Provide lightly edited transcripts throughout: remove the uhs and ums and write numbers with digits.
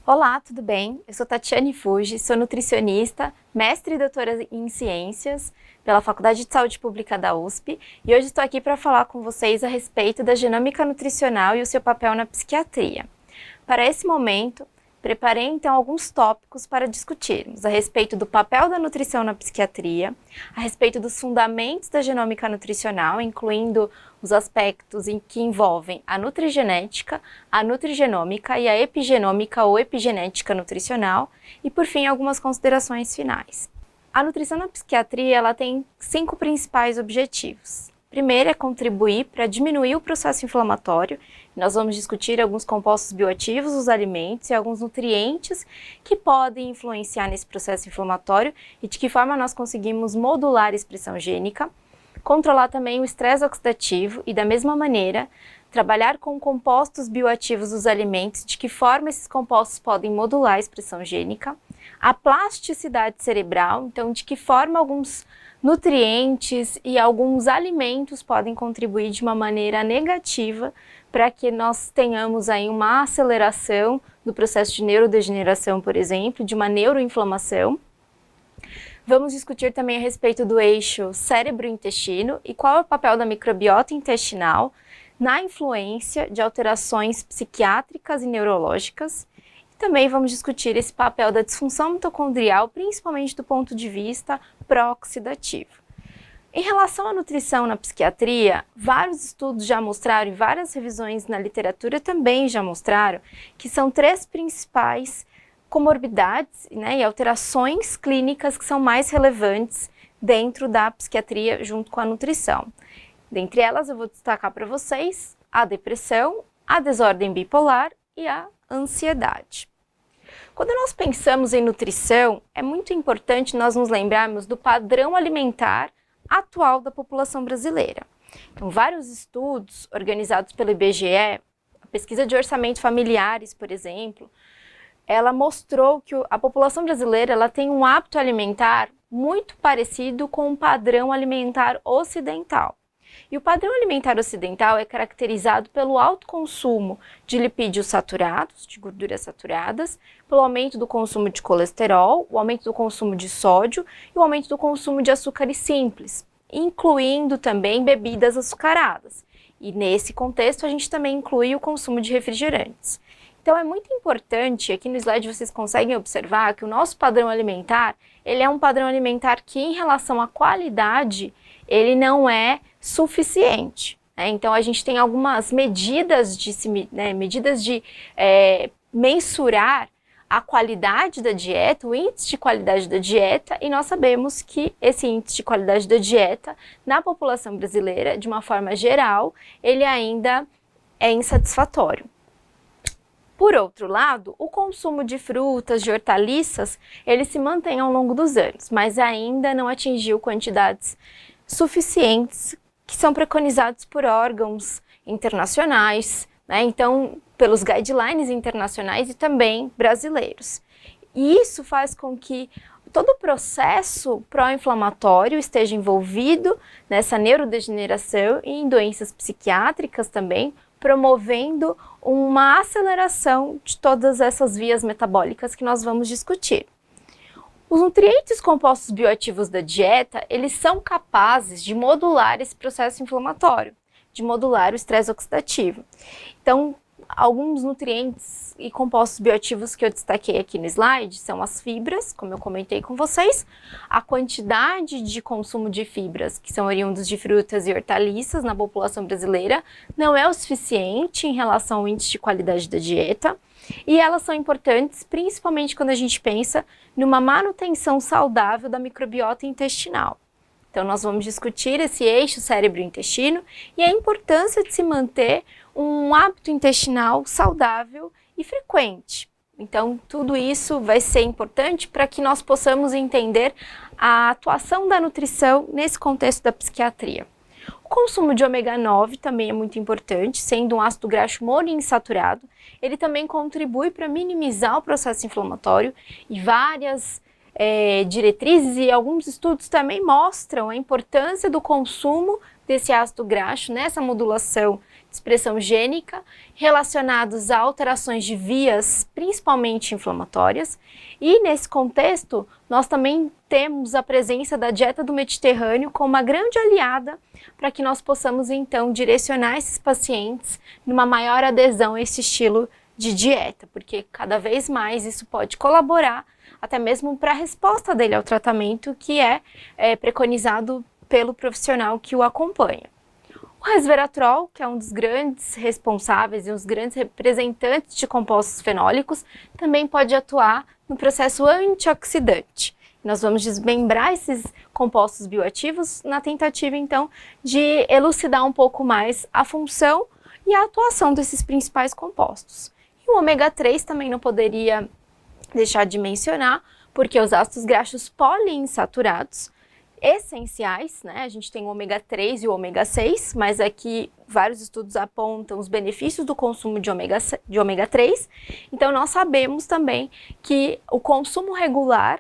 Olá, tudo bem? Eu sou Tatiane Fuji, sou nutricionista, mestre e doutora em ciências pela Faculdade de Saúde Pública da USP e hoje estou aqui para falar com vocês a respeito da genômica nutricional e o seu papel na psiquiatria. Para esse momento, preparei então alguns tópicos para discutirmos a respeito do papel da nutrição na psiquiatria, a respeito dos fundamentos da genômica nutricional, incluindo os aspectos que envolvem a nutrigenética, a nutrigenômica e a epigenômica ou epigenética nutricional, e por fim algumas considerações finais. A nutrição na psiquiatria ela tem 5 principais objetivos. Primeiro é contribuir para diminuir o processo inflamatório. Nós vamos discutir alguns compostos bioativos dos alimentos e alguns nutrientes que podem influenciar nesse processo inflamatório e de que forma nós conseguimos modular a expressão gênica. Controlar também o estresse oxidativo e, da mesma maneira, trabalhar com compostos bioativos dos alimentos, de que forma esses compostos podem modular a expressão gênica. A plasticidade cerebral, então, de que forma alguns nutrientes e alguns alimentos podem contribuir de uma maneira negativa para que nós tenhamos aí uma aceleração do processo de neurodegeneração, por exemplo, de uma neuroinflamação. Vamos discutir também a respeito do eixo cérebro-intestino e qual é o papel da microbiota intestinal na influência de alterações psiquiátricas e neurológicas. Também vamos discutir esse papel da disfunção mitocondrial, principalmente do ponto de vista pró-oxidativo. Em relação à nutrição na psiquiatria, vários estudos já mostraram e várias revisões na literatura também já mostraram que são 3 principais comorbidades, e alterações clínicas que são mais relevantes dentro da psiquiatria junto com a nutrição. Dentre elas eu vou destacar para vocês a depressão, a desordem bipolar e a ansiedade. Quando nós pensamos em nutrição, é muito importante nós nos lembrarmos do padrão alimentar atual da população brasileira. Então, vários estudos organizados pelo IBGE, a pesquisa de orçamentos familiares, por exemplo, ela mostrou que a população brasileira ela tem um hábito alimentar muito parecido com o padrão alimentar ocidental. E o padrão alimentar ocidental é caracterizado pelo alto consumo de lipídios saturados, de gorduras saturadas, pelo aumento do consumo de colesterol, o aumento do consumo de sódio e o aumento do consumo de açúcares simples, incluindo também bebidas açucaradas. E nesse contexto a gente também inclui o consumo de refrigerantes. Então é muito importante, aqui no slide vocês conseguem observar que o nosso padrão alimentar, ele é um padrão alimentar que em relação à qualidade, ele não é suficiente. Então a gente tem algumas medidas de mensurar a qualidade da dieta, o índice de qualidade da dieta, e nós sabemos que esse índice de qualidade da dieta na população brasileira, de uma forma geral, ele ainda é insatisfatório. Por outro lado, o consumo de frutas, de hortaliças, ele se mantém ao longo dos anos, mas ainda não atingiu quantidades suficientes que são preconizados por órgãos internacionais, então pelos guidelines internacionais e também brasileiros. E isso faz com que todo o processo pró-inflamatório esteja envolvido nessa neurodegeneração e em doenças psiquiátricas também, promovendo uma aceleração de todas essas vias metabólicas que nós vamos discutir. Os nutrientes compostos bioativos da dieta, eles são capazes de modular esse processo inflamatório, de modular o estresse oxidativo. Então, alguns nutrientes e compostos bioativos que eu destaquei aqui no slide são as fibras, como eu comentei com vocês, a quantidade de consumo de fibras que são oriundas de frutas e hortaliças na população brasileira não é o suficiente em relação ao índice de qualidade da dieta, e elas são importantes principalmente quando a gente pensa numa manutenção saudável da microbiota intestinal. Então nós vamos discutir esse eixo cérebro-intestino e a importância de se manter um hábito intestinal saudável e frequente. Então tudo isso vai ser importante para que nós possamos entender a atuação da nutrição nesse contexto da psiquiatria. O consumo de ômega 9 também é muito importante, sendo um ácido graxo monoinsaturado. Ele também contribui para minimizar o processo inflamatório e várias diretrizes e alguns estudos também mostram a importância do consumo desse ácido graxo nessa modulação de expressão gênica, relacionados a alterações de vias, principalmente inflamatórias. E nesse contexto, nós também temos a presença da dieta do Mediterrâneo como uma grande aliada para que nós possamos então direcionar esses pacientes numa maior adesão a esse estilo de dieta, porque cada vez mais isso pode colaborar até mesmo para a resposta dele ao tratamento que é preconizado pelo profissional que o acompanha. O resveratrol, que é um dos grandes responsáveis e um dos grandes representantes de compostos fenólicos, também pode atuar no processo antioxidante. Nós vamos desmembrar esses compostos bioativos na tentativa, então, de elucidar um pouco mais a função e a atuação desses principais compostos. E o ômega 3 também não poderia deixar de mencionar, porque os ácidos graxos poliinsaturados essenciais, né? A gente tem o ômega 3 e o ômega 6, mas aqui vários estudos apontam os benefícios do consumo de ômega 3. Então nós sabemos também que o consumo regular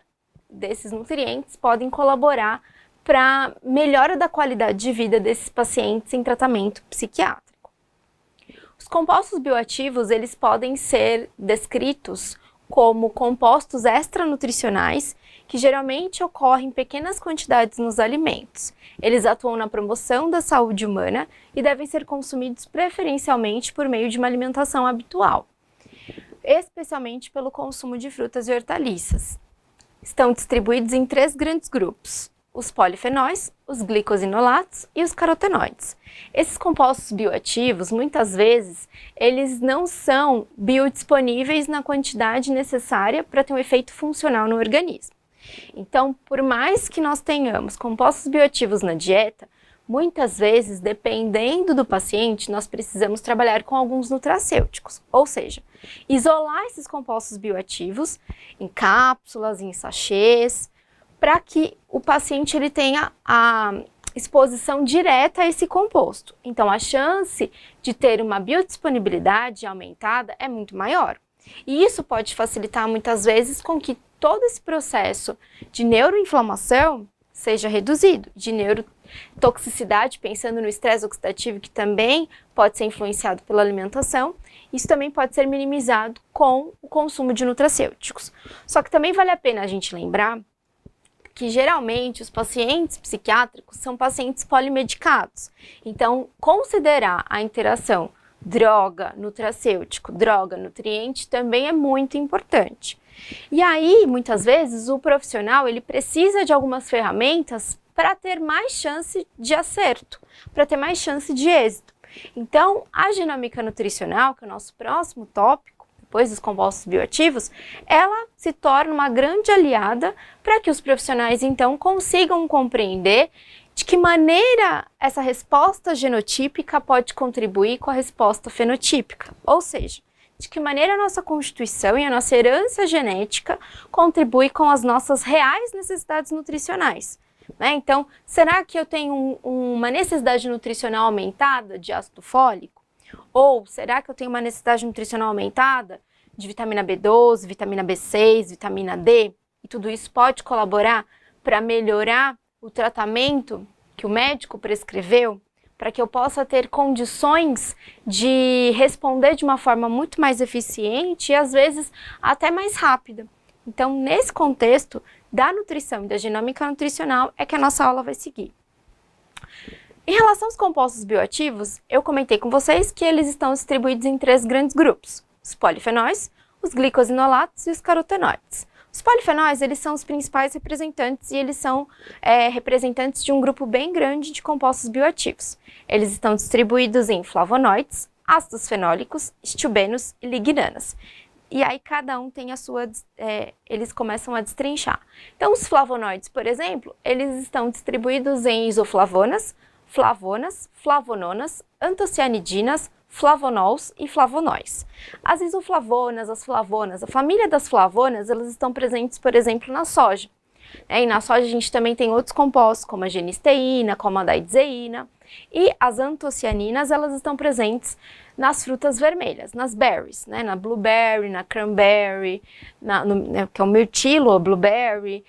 desses nutrientes podem colaborar para melhora da qualidade de vida desses pacientes em tratamento psiquiátrico. Os compostos bioativos, eles podem ser descritos como compostos extranutricionais que geralmente ocorrem em pequenas quantidades nos alimentos. Eles atuam na promoção da saúde humana e devem ser consumidos preferencialmente por meio de uma alimentação habitual, especialmente pelo consumo de frutas e hortaliças. Estão distribuídos em 3 grandes grupos: os polifenóis, os glicosinolatos e os carotenoides. Esses compostos bioativos, muitas vezes, eles não são biodisponíveis na quantidade necessária para ter um efeito funcional no organismo. Então, por mais que nós tenhamos compostos bioativos na dieta, muitas vezes, dependendo do paciente, nós precisamos trabalhar com alguns nutracêuticos, ou seja, isolar esses compostos bioativos em cápsulas, em sachês, para que o paciente ele tenha a exposição direta a esse composto. Então, a chance de ter uma biodisponibilidade aumentada é muito maior. E isso pode facilitar muitas vezes com que todo esse processo de neuroinflamação seja reduzido, de neurotoxicidade, pensando no estresse oxidativo, que também pode ser influenciado pela alimentação. Isso também pode ser minimizado com o consumo de nutracêuticos. Só que também vale a pena a gente lembrar que geralmente os pacientes psiquiátricos são pacientes polimedicados. Então, considerar a interação droga, nutracêutico, droga, nutriente também é muito importante. E aí, muitas vezes, o profissional ele precisa de algumas ferramentas para ter mais chance de acerto, para ter mais chance de êxito. Então, a genômica nutricional, que é o nosso próximo tópico, depois dos compostos bioativos, ela se torna uma grande aliada para que os profissionais, então, consigam compreender de que maneira essa resposta genotípica pode contribuir com a resposta fenotípica, ou seja, de que maneira a nossa constituição e a nossa herança genética contribui com as nossas reais necessidades nutricionais. Né? Então, será que eu tenho uma necessidade nutricional aumentada de ácido fólico? Ou será que eu tenho uma necessidade nutricional aumentada de vitamina B12, vitamina B6, vitamina D? E tudo isso pode colaborar para melhorar o tratamento que o médico prescreveu, para que eu possa ter condições de responder de uma forma muito mais eficiente e às vezes até mais rápida. Então, nesse contexto da nutrição e da genômica nutricional é que a nossa aula vai seguir. Em relação aos compostos bioativos, eu comentei com vocês que eles estão distribuídos em 3 grandes grupos: os polifenóis, os glicosinolatos e os carotenoides. Os polifenóis, eles são os principais representantes e eles são representantes de um grupo bem grande de compostos bioativos. Eles estão distribuídos em flavonoides, ácidos fenólicos, estilbenos e lignanas. E aí cada um tem a sua, eles começam a destrinchar. Então os flavonoides, por exemplo, eles estão distribuídos em isoflavonas, flavonas, flavononas, antocianidinas, flavonols e flavonóis. As isoflavonas, as flavonas, a família das flavonas, elas estão presentes, por exemplo, na soja. E na soja a gente também tem outros compostos, como a genisteína, como a daidzeína. E as antocianinas, elas estão presentes nas frutas vermelhas, nas berries, né? Na blueberry, na cranberry, que é o mirtilo, ou blueberry,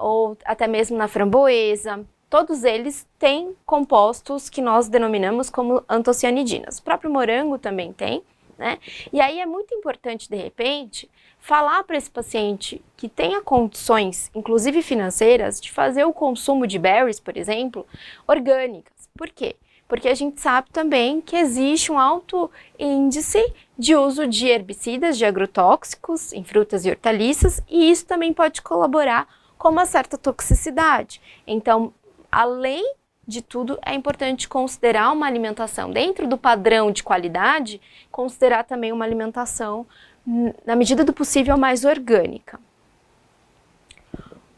ou até mesmo na framboesa. todos eles têm compostos que nós denominamos como antocianidinas. O próprio morango também tem, né? E aí é muito importante, de repente, falar para esse paciente que tenha condições, inclusive financeiras, de fazer o consumo de berries, por exemplo, orgânicas. Por quê? Porque a gente sabe também que existe um alto índice de uso de herbicidas, de agrotóxicos em frutas e hortaliças, e isso também pode colaborar com uma certa toxicidade. Então, além de tudo, é importante considerar uma alimentação dentro do padrão de qualidade, considerar também uma alimentação, na medida do possível, mais orgânica.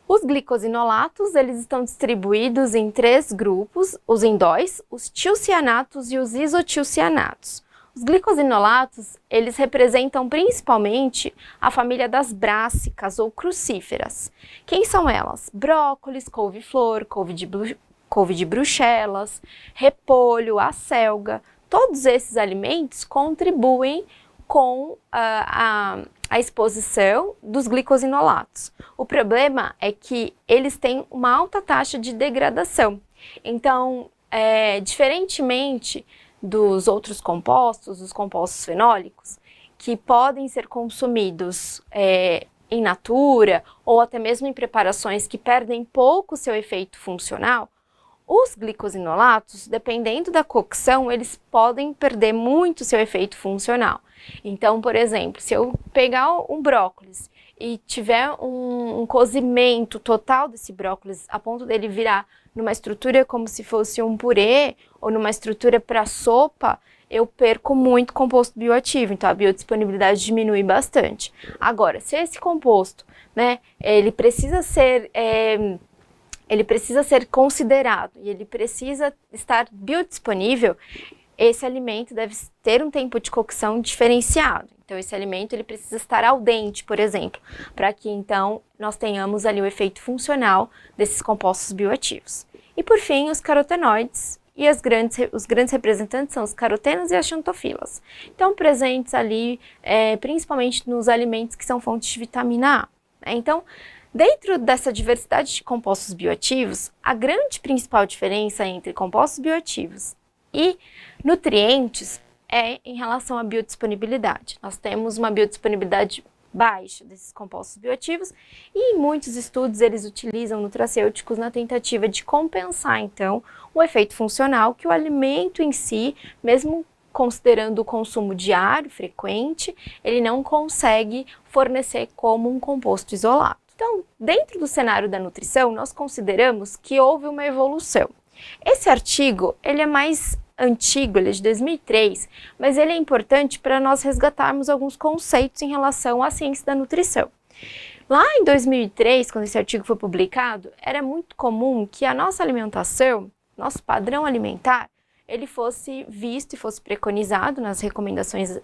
Os glicosinolatos, eles estão distribuídos em 3 grupos, os indóis, os tilcianatos e os isotilcianatos. Os glicosinolatos, eles representam principalmente a família das brássicas ou crucíferas. Quem são elas? Brócolis, couve-flor, couve de Bruxelas, repolho, acelga. Todos esses alimentos contribuem com a exposição dos glicosinolatos. O problema é que eles têm uma alta taxa de degradação. Então, diferentemente dos outros compostos, os compostos fenólicos, que podem ser consumidos em natura ou até mesmo em preparações que perdem pouco seu efeito funcional, os glicosinolatos, dependendo da cocção, eles podem perder muito seu efeito funcional. Então, por exemplo, se eu pegar um brócolis e tiver um cozimento total desse brócolis, a ponto dele virar numa estrutura como se fosse um purê ou numa estrutura para sopa, eu perco muito composto bioativo, então a biodisponibilidade diminui bastante. Agora, se esse composto, né, ele precisa ser considerado e ele precisa estar biodisponível, esse alimento deve ter um tempo de cocção diferenciado. Então, esse alimento ele precisa estar al dente, por exemplo, para que então nós tenhamos ali o efeito funcional desses compostos bioativos. E por fim, os carotenoides, e os grandes representantes são os carotenos e as xantofilas. Então, presentes ali principalmente nos alimentos que são fontes de vitamina A. Então, dentro dessa diversidade de compostos bioativos, a grande principal diferença entre compostos bioativos e nutrientes é em relação à biodisponibilidade. Nós temos uma biodisponibilidade baixa desses compostos bioativos e em muitos estudos eles utilizam nutracêuticos na tentativa de compensar, então, o efeito funcional que o alimento em si, mesmo considerando o consumo diário, frequente, ele não consegue fornecer como um composto isolado. Então, dentro do cenário da nutrição, nós consideramos que houve uma evolução. Esse artigo, ele é mais antigo, ele é de 2003, mas ele é importante para nós resgatarmos alguns conceitos em relação à ciência da nutrição. Lá em 2003, quando esse artigo foi publicado, era muito comum que a nossa alimentação, nosso padrão alimentar, ele fosse visto e fosse preconizado nas recomendações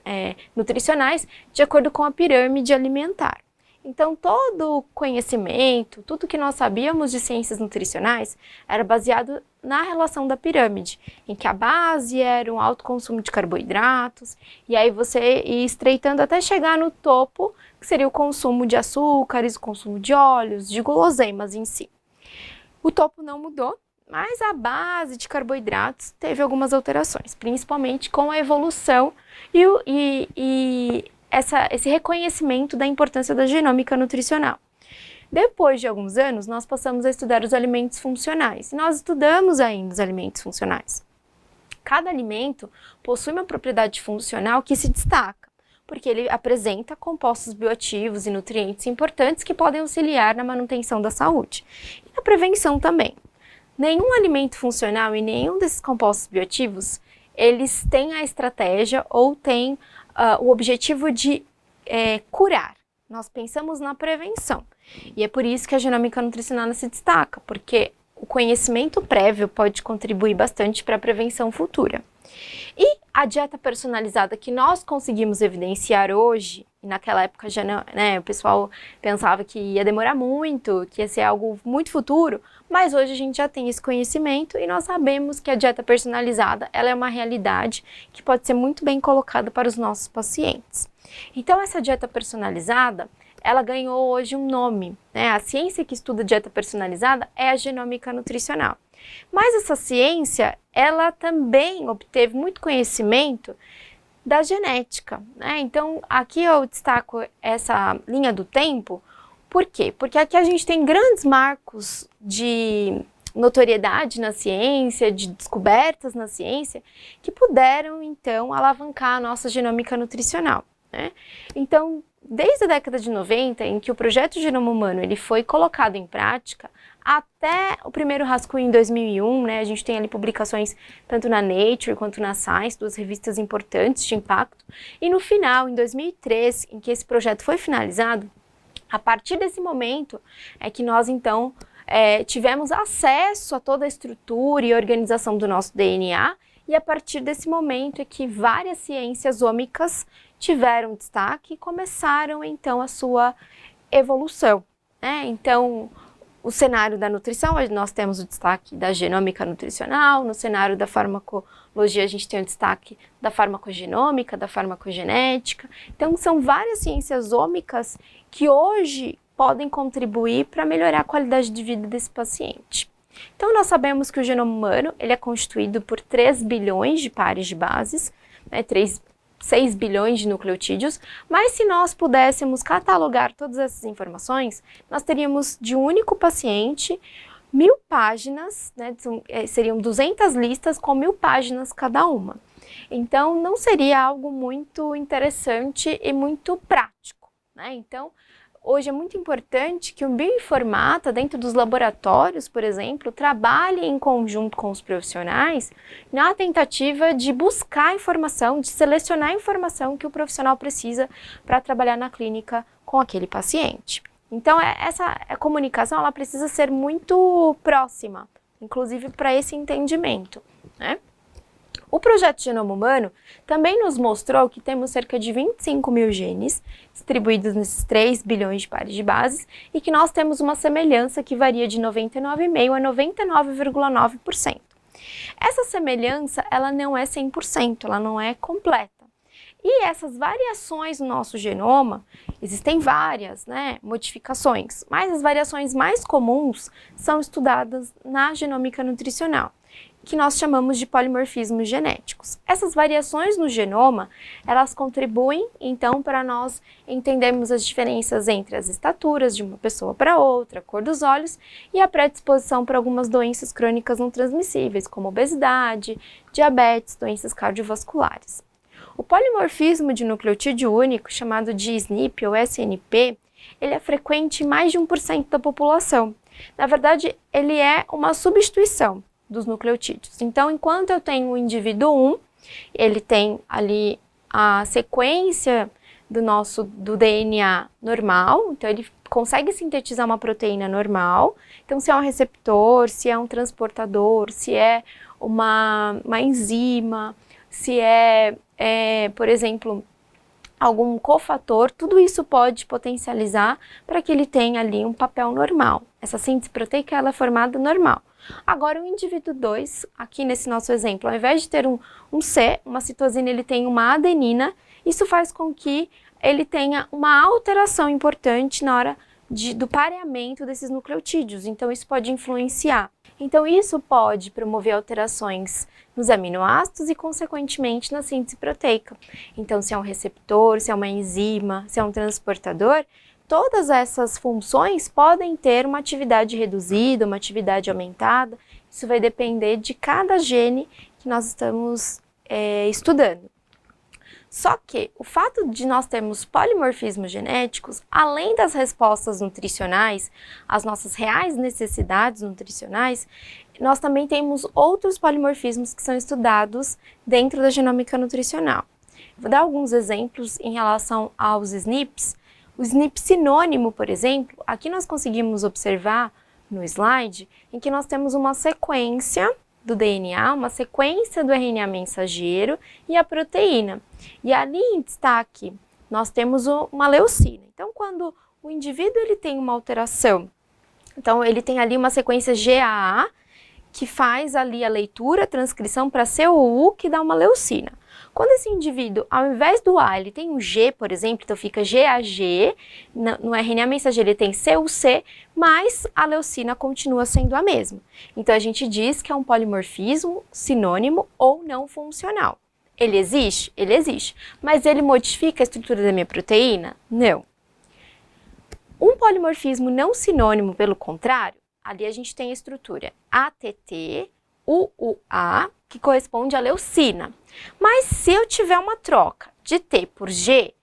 nutricionais de acordo com a pirâmide alimentar. Então, todo o conhecimento, tudo que nós sabíamos de ciências nutricionais era baseado na relação da pirâmide, em que a base era um alto consumo de carboidratos, e aí você ia estreitando até chegar no topo, que seria o consumo de açúcares, o consumo de óleos, de guloseimas em si. O topo não mudou, mas a base de carboidratos teve algumas alterações, principalmente com a evolução e esse reconhecimento da importância da genômica nutricional. Depois de alguns anos, nós passamos a estudar os alimentos funcionais. E nós estudamos ainda os alimentos funcionais. Cada alimento possui uma propriedade funcional que se destaca, porque ele apresenta compostos bioativos e nutrientes importantes que podem auxiliar na manutenção da saúde. E na prevenção também. Nenhum alimento funcional e nenhum desses compostos bioativos, eles têm a estratégia ou têm o objetivo de curar. Nós pensamos na prevenção. E é por isso que a genômica nutricional se destaca, porque o conhecimento prévio pode contribuir bastante para a prevenção futura. E a dieta personalizada que nós conseguimos evidenciar hoje, e naquela época já o pessoal pensava que ia demorar muito, que ia ser algo muito futuro, mas hoje a gente já tem esse conhecimento e nós sabemos que a dieta personalizada ela é uma realidade que pode ser muito bem colocada para os nossos pacientes. Então essa dieta personalizada, ela ganhou hoje um nome, né? A ciência que estuda dieta personalizada é a genômica nutricional. Mas essa ciência, ela também obteve muito conhecimento da genética, né? Então, aqui eu destaco essa linha do tempo. Por quê? Porque aqui a gente tem grandes marcos de notoriedade na ciência, de descobertas na ciência, que puderam, então, alavancar a nossa genômica nutricional, né? Então, desde a década de 90, em que o projeto Genoma Humano ele foi colocado em prática, até o primeiro rascunho em 2001, né, a gente tem ali publicações tanto na Nature quanto na Science, duas revistas importantes de impacto, e no final, em 2003, em que esse projeto foi finalizado, a partir desse momento é que nós, então, tivemos acesso a toda a estrutura e organização do nosso DNA, e a partir desse momento é que várias ciências ômicas tiveram destaque e começaram, então, a sua evolução, né? Então, o cenário da nutrição, nós temos o destaque da genômica nutricional, no cenário da farmacologia a gente tem o destaque da farmacogenômica, da farmacogenética. Então, são várias ciências ômicas que hoje podem contribuir para melhorar a qualidade de vida desse paciente. Então, nós sabemos que o genoma humano ele é constituído por 3 bilhões de pares de bases, né, 6 bilhões de nucleotídeos, mas se nós pudéssemos catalogar todas essas informações, nós teríamos de um único paciente 1000 páginas, né, seriam 200 listas com 1000 páginas cada uma. Então, não seria algo muito interessante e muito prático, né? Então, hoje é muito importante que o bioinformata, dentro dos laboratórios, por exemplo, trabalhe em conjunto com os profissionais na tentativa de buscar informação, de selecionar a informação que o profissional precisa para trabalhar na clínica com aquele paciente. Então, essa comunicação ela precisa ser muito próxima, inclusive para esse entendimento, né? O projeto Genoma Humano também nos mostrou que temos cerca de 25 mil genes distribuídos nesses 3 bilhões de pares de bases e que nós temos uma semelhança que varia de 99,5% a 99,9%. Essa semelhança ela não é 100%, ela não é completa. E essas variações no nosso genoma, existem várias, né, modificações, mas as variações mais comuns são estudadas na genômica nutricional, que nós chamamos de polimorfismos genéticos. Essas variações no genoma, elas contribuem, então, para nós entendermos as diferenças entre as estaturas de uma pessoa para outra, a cor dos olhos e a predisposição para algumas doenças crônicas não transmissíveis, como obesidade, diabetes, doenças cardiovasculares. O polimorfismo de nucleotídeo único, chamado de SNP ou SNP, ele é frequente em mais de 1% da população. Na verdade, ele é uma substituição dos nucleotídeos. Então, enquanto eu tenho o indivíduo 1, ele tem ali a sequência do DNA normal, então ele consegue sintetizar uma proteína normal. Então, se é um receptor, se é um transportador, se é uma enzima, se é, por exemplo, algum cofator, tudo isso pode potencializar para que ele tenha ali um papel normal. Essa síntese proteica ela é formada normal. Agora, o indivíduo 2, aqui nesse nosso exemplo, ao invés de ter um C, uma citosina, ele tem uma adenina. Isso faz com que ele tenha uma alteração importante na hora do pareamento desses nucleotídeos. Então, isso pode influenciar. Então, isso pode promover alterações nos aminoácidos e, consequentemente, na síntese proteica. Então, se é um receptor, se é uma enzima, se é um transportador, todas essas funções podem ter uma atividade reduzida, uma atividade aumentada. Isso vai depender de cada gene que nós estamos estudando. Só que o fato de nós termos polimorfismos genéticos, além das respostas nutricionais, as nossas reais necessidades nutricionais, nós também temos outros polimorfismos que são estudados dentro da genômica nutricional. Vou dar alguns exemplos em relação aos SNPs. O SNP sinônimo, por exemplo, aqui nós conseguimos observar no slide em que nós temos uma sequência do DNA, uma sequência do RNA mensageiro e a proteína. E ali em destaque nós temos uma leucina. Então, quando o indivíduo ele tem uma alteração, então ele tem ali uma sequência GAA que faz ali a leitura, a transcrição para COU que dá uma leucina. Quando esse indivíduo, ao invés do A, ele tem um G, por exemplo, então fica GAG, no RNA mensageiro ele tem CUC, mas a leucina continua sendo a mesma. Então a gente diz que é um polimorfismo sinônimo ou não funcional. Ele existe? Ele existe. Mas ele modifica a estrutura da minha proteína? Não. Um polimorfismo não sinônimo, pelo contrário, ali a gente tem a estrutura ATT, UUA, que corresponde à leucina. Mas se eu tiver uma troca de T por G,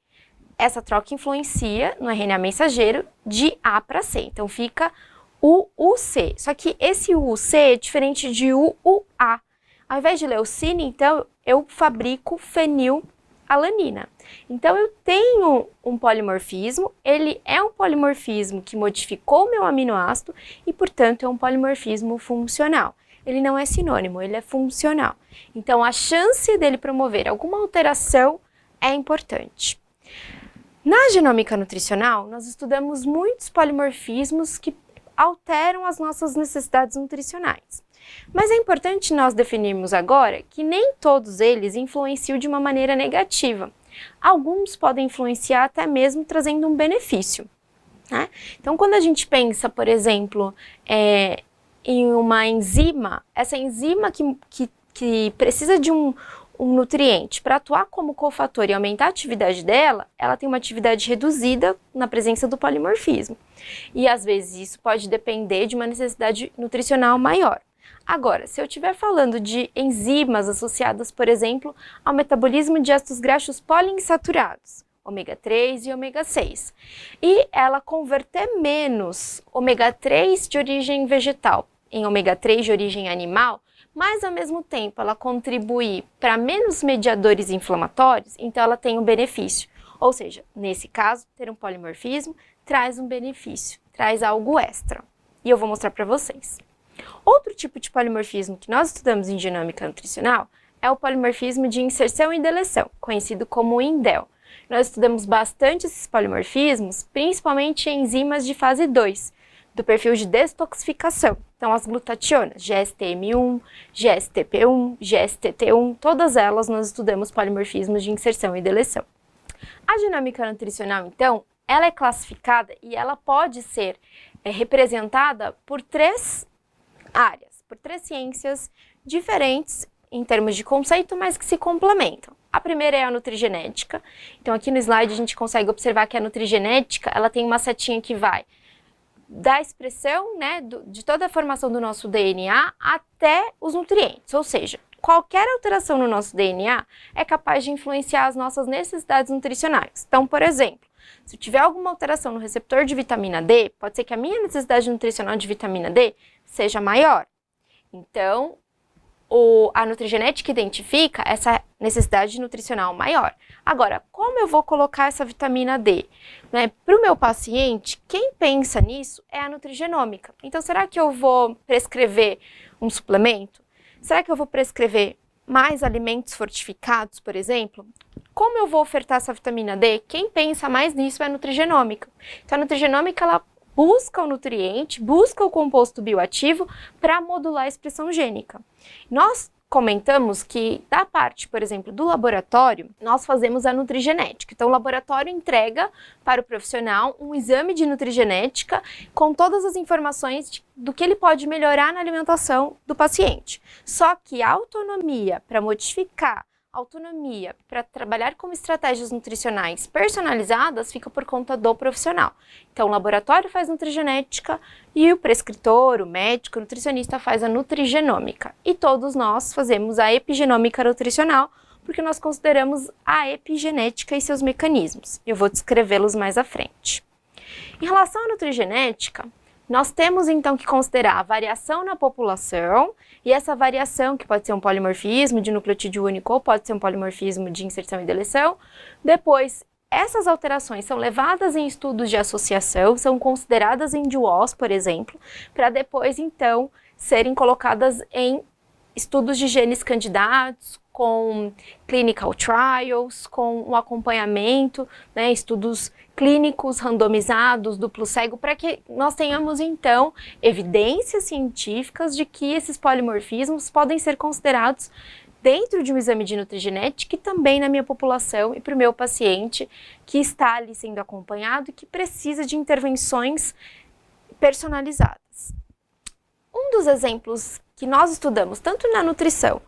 essa troca influencia no RNA mensageiro de A para C. Então fica UUC. Só que esse UUC é diferente de UUA. Ao invés de leucina, então, eu fabrico fenilalanina. Então, eu tenho um polimorfismo, ele é um polimorfismo que modificou o meu aminoácido e, portanto, é um polimorfismo funcional. Ele não é sinônimo, ele é funcional. Então, a chance dele promover alguma alteração é importante. Na genômica nutricional, nós estudamos muitos polimorfismos que alteram as nossas necessidades nutricionais. Mas é importante nós definirmos agora que nem todos eles influenciam de uma maneira negativa. Alguns podem influenciar até mesmo trazendo um benefício, né? Então, quando a gente pensa, por exemplo, em uma enzima, essa enzima que precisa de um nutriente para atuar como cofator e aumentar a atividade dela, ela tem uma atividade reduzida na presença do polimorfismo. E às vezes isso pode depender de uma necessidade nutricional maior. Agora, se eu estiver falando de enzimas associadas, por exemplo, ao metabolismo de ácidos graxos poliinsaturados, ômega 3 e ômega 6, e ela converter menos ômega 3 de origem vegetal em ômega 3 de origem animal, mas ao mesmo tempo ela contribuir para menos mediadores inflamatórios, então ela tem um benefício. Ou seja, nesse caso, ter um polimorfismo traz um benefício, traz algo extra. E eu vou mostrar para vocês. Outro tipo de polimorfismo que nós estudamos em genômica nutricional é o polimorfismo de inserção e deleção, conhecido como indel. Nós estudamos bastante esses polimorfismos, principalmente em enzimas de fase 2, do perfil de detoxificação. Então, as glutationas, GSTM1, GSTP1, GSTT1, todas elas nós estudamos polimorfismos de inserção e deleção. A genômica nutricional, então, ela é classificada e ela pode ser representada por três áreas, por três ciências diferentes em termos de conceito, mas que se complementam. A primeira é a nutrigenética. Então, aqui no slide a gente consegue observar que a nutrigenética, ela tem uma setinha que vai da expressão, né, de toda a formação do nosso DNA até os nutrientes, ou seja, qualquer alteração no nosso DNA é capaz de influenciar as nossas necessidades nutricionais. Então, por exemplo, se eu tiver alguma alteração no receptor de vitamina D, pode ser que a minha necessidade nutricional de vitamina D seja maior. Então, a nutrigenética identifica essa necessidade nutricional maior. Agora, como eu vou colocar essa vitamina D? Né? Para o meu paciente, quem pensa nisso é a nutrigenômica. Então, será que eu vou prescrever um suplemento? Será que eu vou prescrever mais alimentos fortificados, por exemplo? Como eu vou ofertar essa vitamina D? Quem pensa mais nisso é a nutrigenômica. Então, a nutrigenômica, ela busca o nutriente, busca o composto bioativo para modular a expressão gênica. Nós comentamos que da parte, por exemplo, do laboratório, nós fazemos a nutrigenética. Então, o laboratório entrega para o profissional um exame de nutrigenética com todas as informações do que ele pode melhorar na alimentação do paciente. Só que a autonomia para modificar, autonomia para trabalhar com estratégias nutricionais personalizadas fica por conta do profissional. Então, o laboratório faz nutrigenética e o prescritor, o médico, o nutricionista faz a nutrigenômica. E todos nós fazemos a epigenômica nutricional, porque nós consideramos a epigenética e seus mecanismos. Eu vou descrevê-los mais à frente. Em relação à nutrigenética, nós temos então que considerar a variação na população, e essa variação, que pode ser um polimorfismo de nucleotídeo único ou pode ser um polimorfismo de inserção e deleção. Depois, essas alterações são levadas em estudos de associação, são consideradas em duos, por exemplo, para depois então serem colocadas em estudos de genes candidatos, com clinical trials, com um acompanhamento, né, estudos clínicos randomizados, duplo cego, para que nós tenhamos então evidências científicas de que esses polimorfismos podem ser considerados dentro de um exame de nutrigenética e também na minha população e para o meu paciente que está ali sendo acompanhado e que precisa de intervenções personalizadas. Um dos exemplos que nós estudamos tanto na nutrição,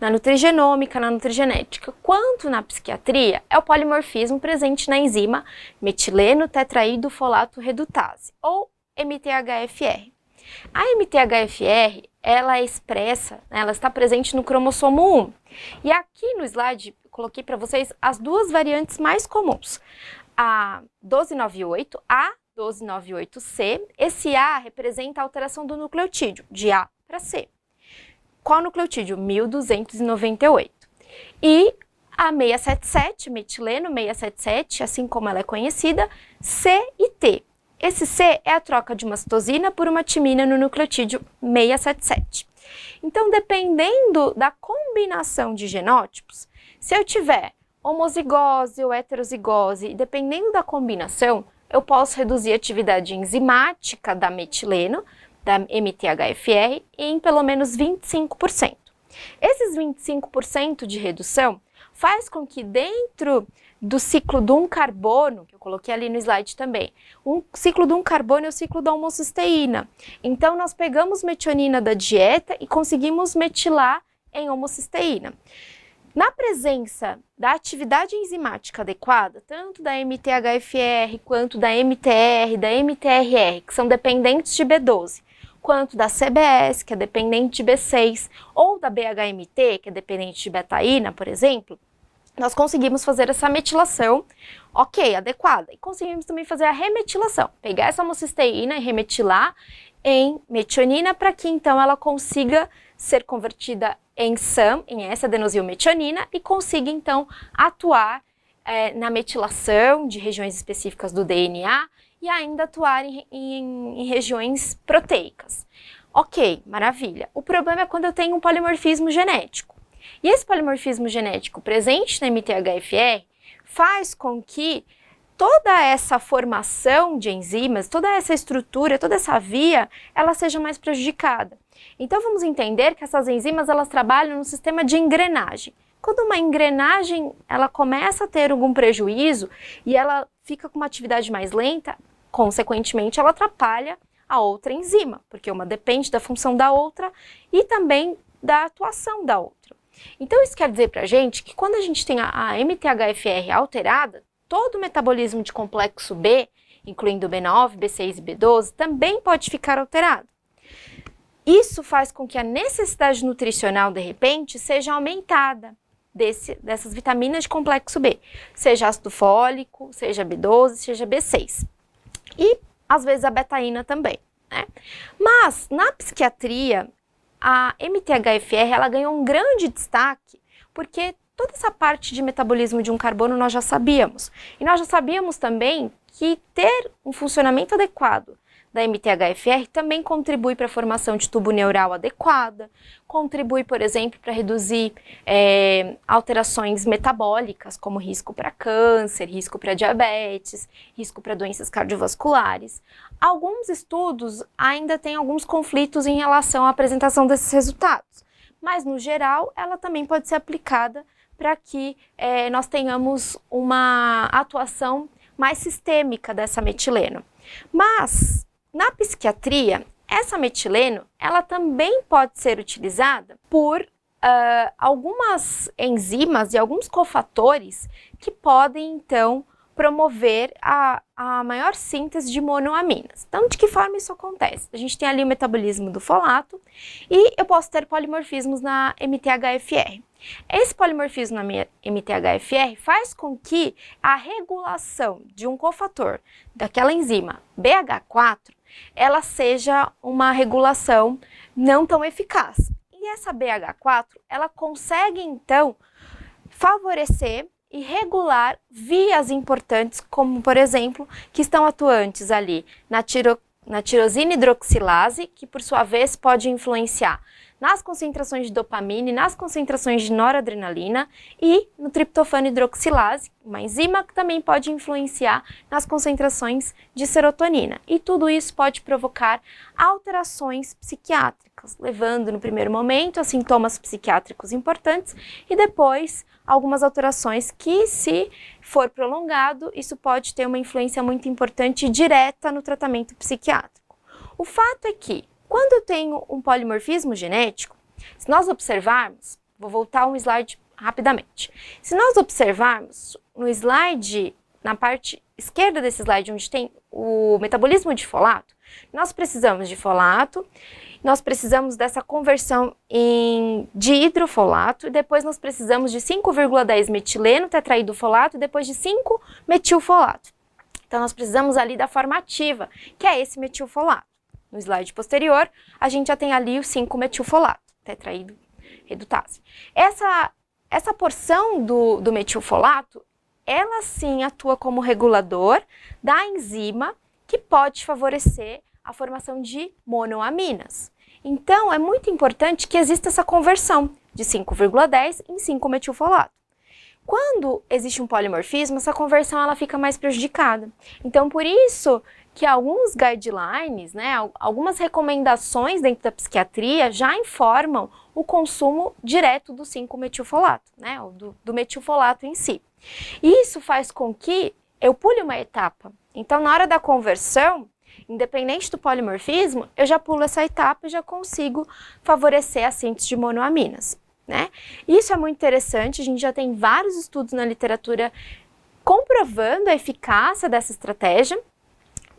na nutrigenômica, na nutrigenética, quanto na psiquiatria, é o polimorfismo presente na enzima metileno tetraído folato redutase, ou MTHFR. A MTHFR, ela é expressa, ela está presente no cromossomo 1. E aqui no slide, eu coloquei para vocês as duas variantes mais comuns. A 1298, A1298C, esse A representa a alteração do nucleotídeo, de A para C. Qual nucleotídeo? 1298. E a 677, metileno 677, assim como ela é conhecida, C e T. Esse C é a troca de uma citosina por uma timina no nucleotídeo 677. Então, dependendo da combinação de genótipos, se eu tiver homozigose ou heterozigose, e dependendo da combinação, eu posso reduzir a atividade enzimática da metileno, da MTHFR, em pelo menos 25%. Esses 25% de redução faz com que dentro do ciclo de um carbono, que eu coloquei ali no slide também, o ciclo de um carbono é o ciclo da homocisteína. Então, nós pegamos metionina da dieta e conseguimos metilar em homocisteína. Na presença da atividade enzimática adequada, tanto da MTHFR quanto da MTR, da MTRR, que são dependentes de B12, quanto da CBS, que é dependente de B6, ou da BHMT, que é dependente de betaína, por exemplo, nós conseguimos fazer essa metilação, adequada. E conseguimos também fazer a remetilação, pegar essa homocisteína e remetilar em metionina para que então ela consiga ser convertida em SAM, em S-adenosilmetionina, e consiga então atuar na metilação de regiões específicas do DNA e ainda atuar em regiões proteicas. Ok, maravilha. O problema é quando eu tenho um polimorfismo genético. E esse polimorfismo genético presente na MTHFR faz com que toda essa formação de enzimas, toda essa estrutura, toda essa via, ela seja mais prejudicada. Então vamos entender que essas enzimas elas trabalham no sistema de engrenagem. Quando uma engrenagem ela começa a ter algum prejuízo e ela fica com uma atividade mais lenta, consequentemente ela atrapalha a outra enzima, porque uma depende da função da outra e também da atuação da outra. Então isso quer dizer pra gente que quando a gente tem a MTHFR alterada, todo o metabolismo de complexo B, incluindo B9, B6 e B12, também pode ficar alterado. Isso faz com que a necessidade nutricional, de repente, seja aumentada dessas vitaminas de complexo B, seja ácido fólico, seja B12, seja B6. E, às vezes, a betaína também, né? Mas, na psiquiatria, a MTHFR ela ganhou um grande destaque porque toda essa parte de metabolismo de um carbono nós já sabíamos. E nós já sabíamos também que ter um funcionamento adequado da MTHFR também contribui para a formação de tubo neural adequada, contribui, por exemplo, para reduzir alterações metabólicas, como risco para câncer, risco para diabetes, risco para doenças cardiovasculares. Alguns estudos ainda têm alguns conflitos em relação à apresentação desses resultados, mas, no geral, ela também pode ser aplicada para que nós tenhamos uma atuação mais sistêmica dessa metileno. Mas, na psiquiatria, essa metileno, ela também pode ser utilizada por algumas enzimas e alguns cofatores que podem, então, promover a maior síntese de monoaminas. Então, de que forma isso acontece? A gente tem ali o metabolismo do folato e eu posso ter polimorfismos na MTHFR. Esse polimorfismo na MTHFR faz com que a regulação de um cofator daquela enzima BH4 ela seja uma regulação não tão eficaz. E essa BH4, ela consegue, então, favorecer e regular vias importantes, como, por exemplo, que estão atuantes ali na tirosina hidroxilase, que, por sua vez, pode influenciar nas concentrações de dopamina e nas concentrações de noradrenalina e no triptofano hidroxilase, uma enzima que também pode influenciar nas concentrações de serotonina. E tudo isso pode provocar alterações psiquiátricas, levando no primeiro momento a sintomas psiquiátricos importantes e depois algumas alterações que, se for prolongado, isso pode ter uma influência muito importante e direta no tratamento psiquiátrico. O fato é que, quando eu tenho um polimorfismo genético, se nós observarmos, vou voltar um slide rapidamente, se nós observarmos no slide, na parte esquerda desse slide, onde tem o metabolismo de folato, nós precisamos de folato, nós precisamos dessa conversão de hidrofolato, e depois nós precisamos de 5,10 metileno tetraidrofolato e depois de 5 metilfolato. Então nós precisamos ali da forma ativa, que é esse metilfolato. No slide posterior, a gente já tem ali o 5-metilfolato, tetraidroredutase. Essa porção do metilfolato, ela sim atua como regulador da enzima que pode favorecer a formação de monoaminas. Então, é muito importante que exista essa conversão de 5,10 em 5-metilfolato. Quando existe um polimorfismo, essa conversão ela fica mais prejudicada. Então, por isso que alguns guidelines, algumas recomendações dentro da psiquiatria já informam o consumo direto do 5-metilfolato, do metilfolato em si. Isso faz com que eu pule uma etapa. Então, na hora da conversão, independente do polimorfismo, eu já pulo essa etapa e já consigo favorecer a síntese de monoaminas. Isso é muito interessante, a gente já tem vários estudos na literatura comprovando a eficácia dessa estratégia,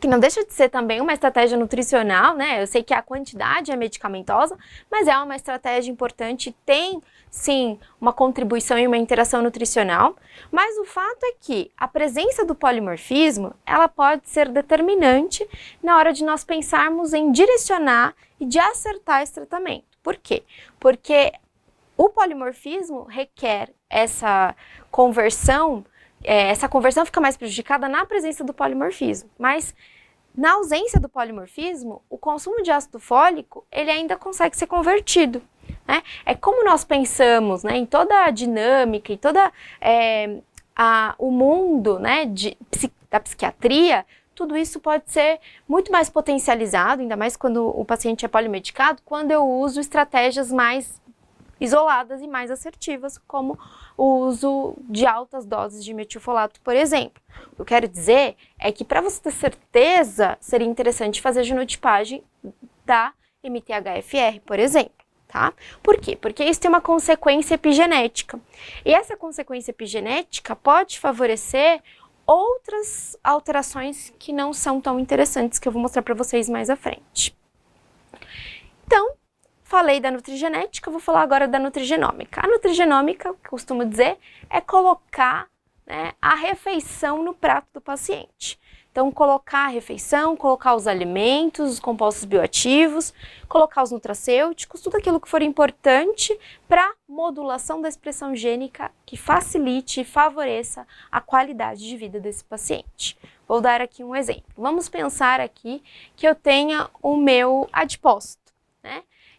que não deixa de ser também uma estratégia nutricional, Eu sei que a quantidade é medicamentosa, mas é uma estratégia importante, tem sim uma contribuição e uma interação nutricional, mas o fato é que a presença do polimorfismo, ela pode ser determinante na hora de nós pensarmos em direcionar e de acertar esse tratamento. Por quê? Porque o polimorfismo requer essa conversão fica mais prejudicada na presença do polimorfismo, mas na ausência do polimorfismo, o consumo de ácido fólico, ele ainda consegue ser convertido. É como nós pensamos em toda a dinâmica e todo o mundo da psiquiatria, tudo isso pode ser muito mais potencializado, ainda mais quando o paciente é polimedicado, quando eu uso estratégias mais isoladas e mais assertivas, como o uso de altas doses de metilfolato, por exemplo. O que eu quero dizer é que, para você ter certeza, seria interessante fazer genotipagem da MTHFR, por exemplo. Por quê? Porque isso tem uma consequência epigenética. E essa consequência epigenética pode favorecer outras alterações que não são tão interessantes, que eu vou mostrar para vocês mais à frente. Então, falei da nutrigenética, vou falar agora da nutrigenômica. A nutrigenômica, que eu costumo dizer, é colocar a refeição no prato do paciente. Então, colocar a refeição, colocar os alimentos, os compostos bioativos, colocar os nutracêuticos, tudo aquilo que for importante para modulação da expressão gênica que facilite e favoreça a qualidade de vida desse paciente. Vou dar aqui um exemplo. Vamos pensar aqui que eu tenha o meu adipócito,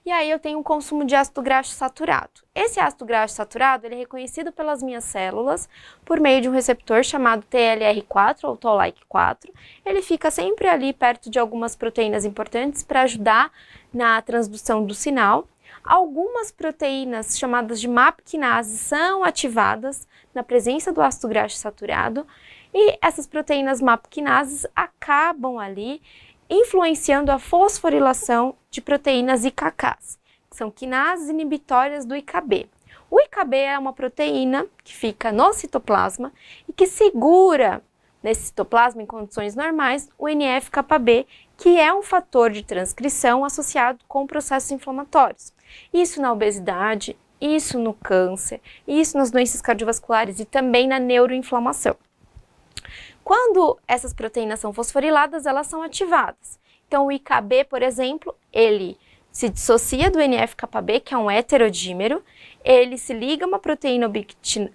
E aí eu tenho um consumo de ácido graxo saturado. Esse ácido graxo saturado, ele é reconhecido pelas minhas células por meio de um receptor chamado TLR4 ou Toll-like 4. Ele fica sempre ali perto de algumas proteínas importantes para ajudar na transdução do sinal. Algumas proteínas chamadas de MAP quinase são ativadas na presença do ácido graxo saturado e essas proteínas MAP quinases acabam ali influenciando a fosforilação de proteínas IKKs, que são quinases inibitórias do IKB. O IKB é uma proteína que fica no citoplasma e que segura nesse citoplasma, em condições normais, o NF-κB, que é um fator de transcrição associado com processos inflamatórios. Isso na obesidade, isso no câncer, isso nas doenças cardiovasculares e também na neuroinflamação. Quando essas proteínas são fosforiladas, elas são ativadas. Então, o IKB, por exemplo, ele se dissocia do NF-κB, que é um heterodímero, ele se liga a uma proteína ubictina,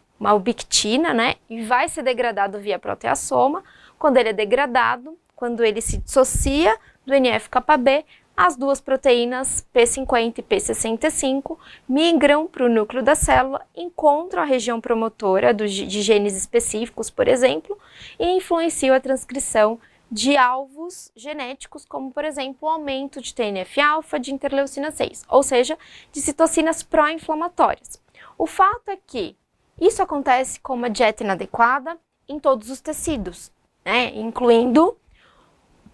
e vai ser degradado via proteassoma. Quando ele é degradado, quando ele se dissocia do NF-κB, as duas proteínas P50 e P65 migram para o núcleo da célula, encontram a região promotora de genes específicos, por exemplo, e influenciam a transcrição de alvos genéticos, como, por exemplo, o aumento de TNF-alfa, de interleucina 6, ou seja, de citocinas pró-inflamatórias. O fato é que isso acontece com uma dieta inadequada em todos os tecidos, né, incluindo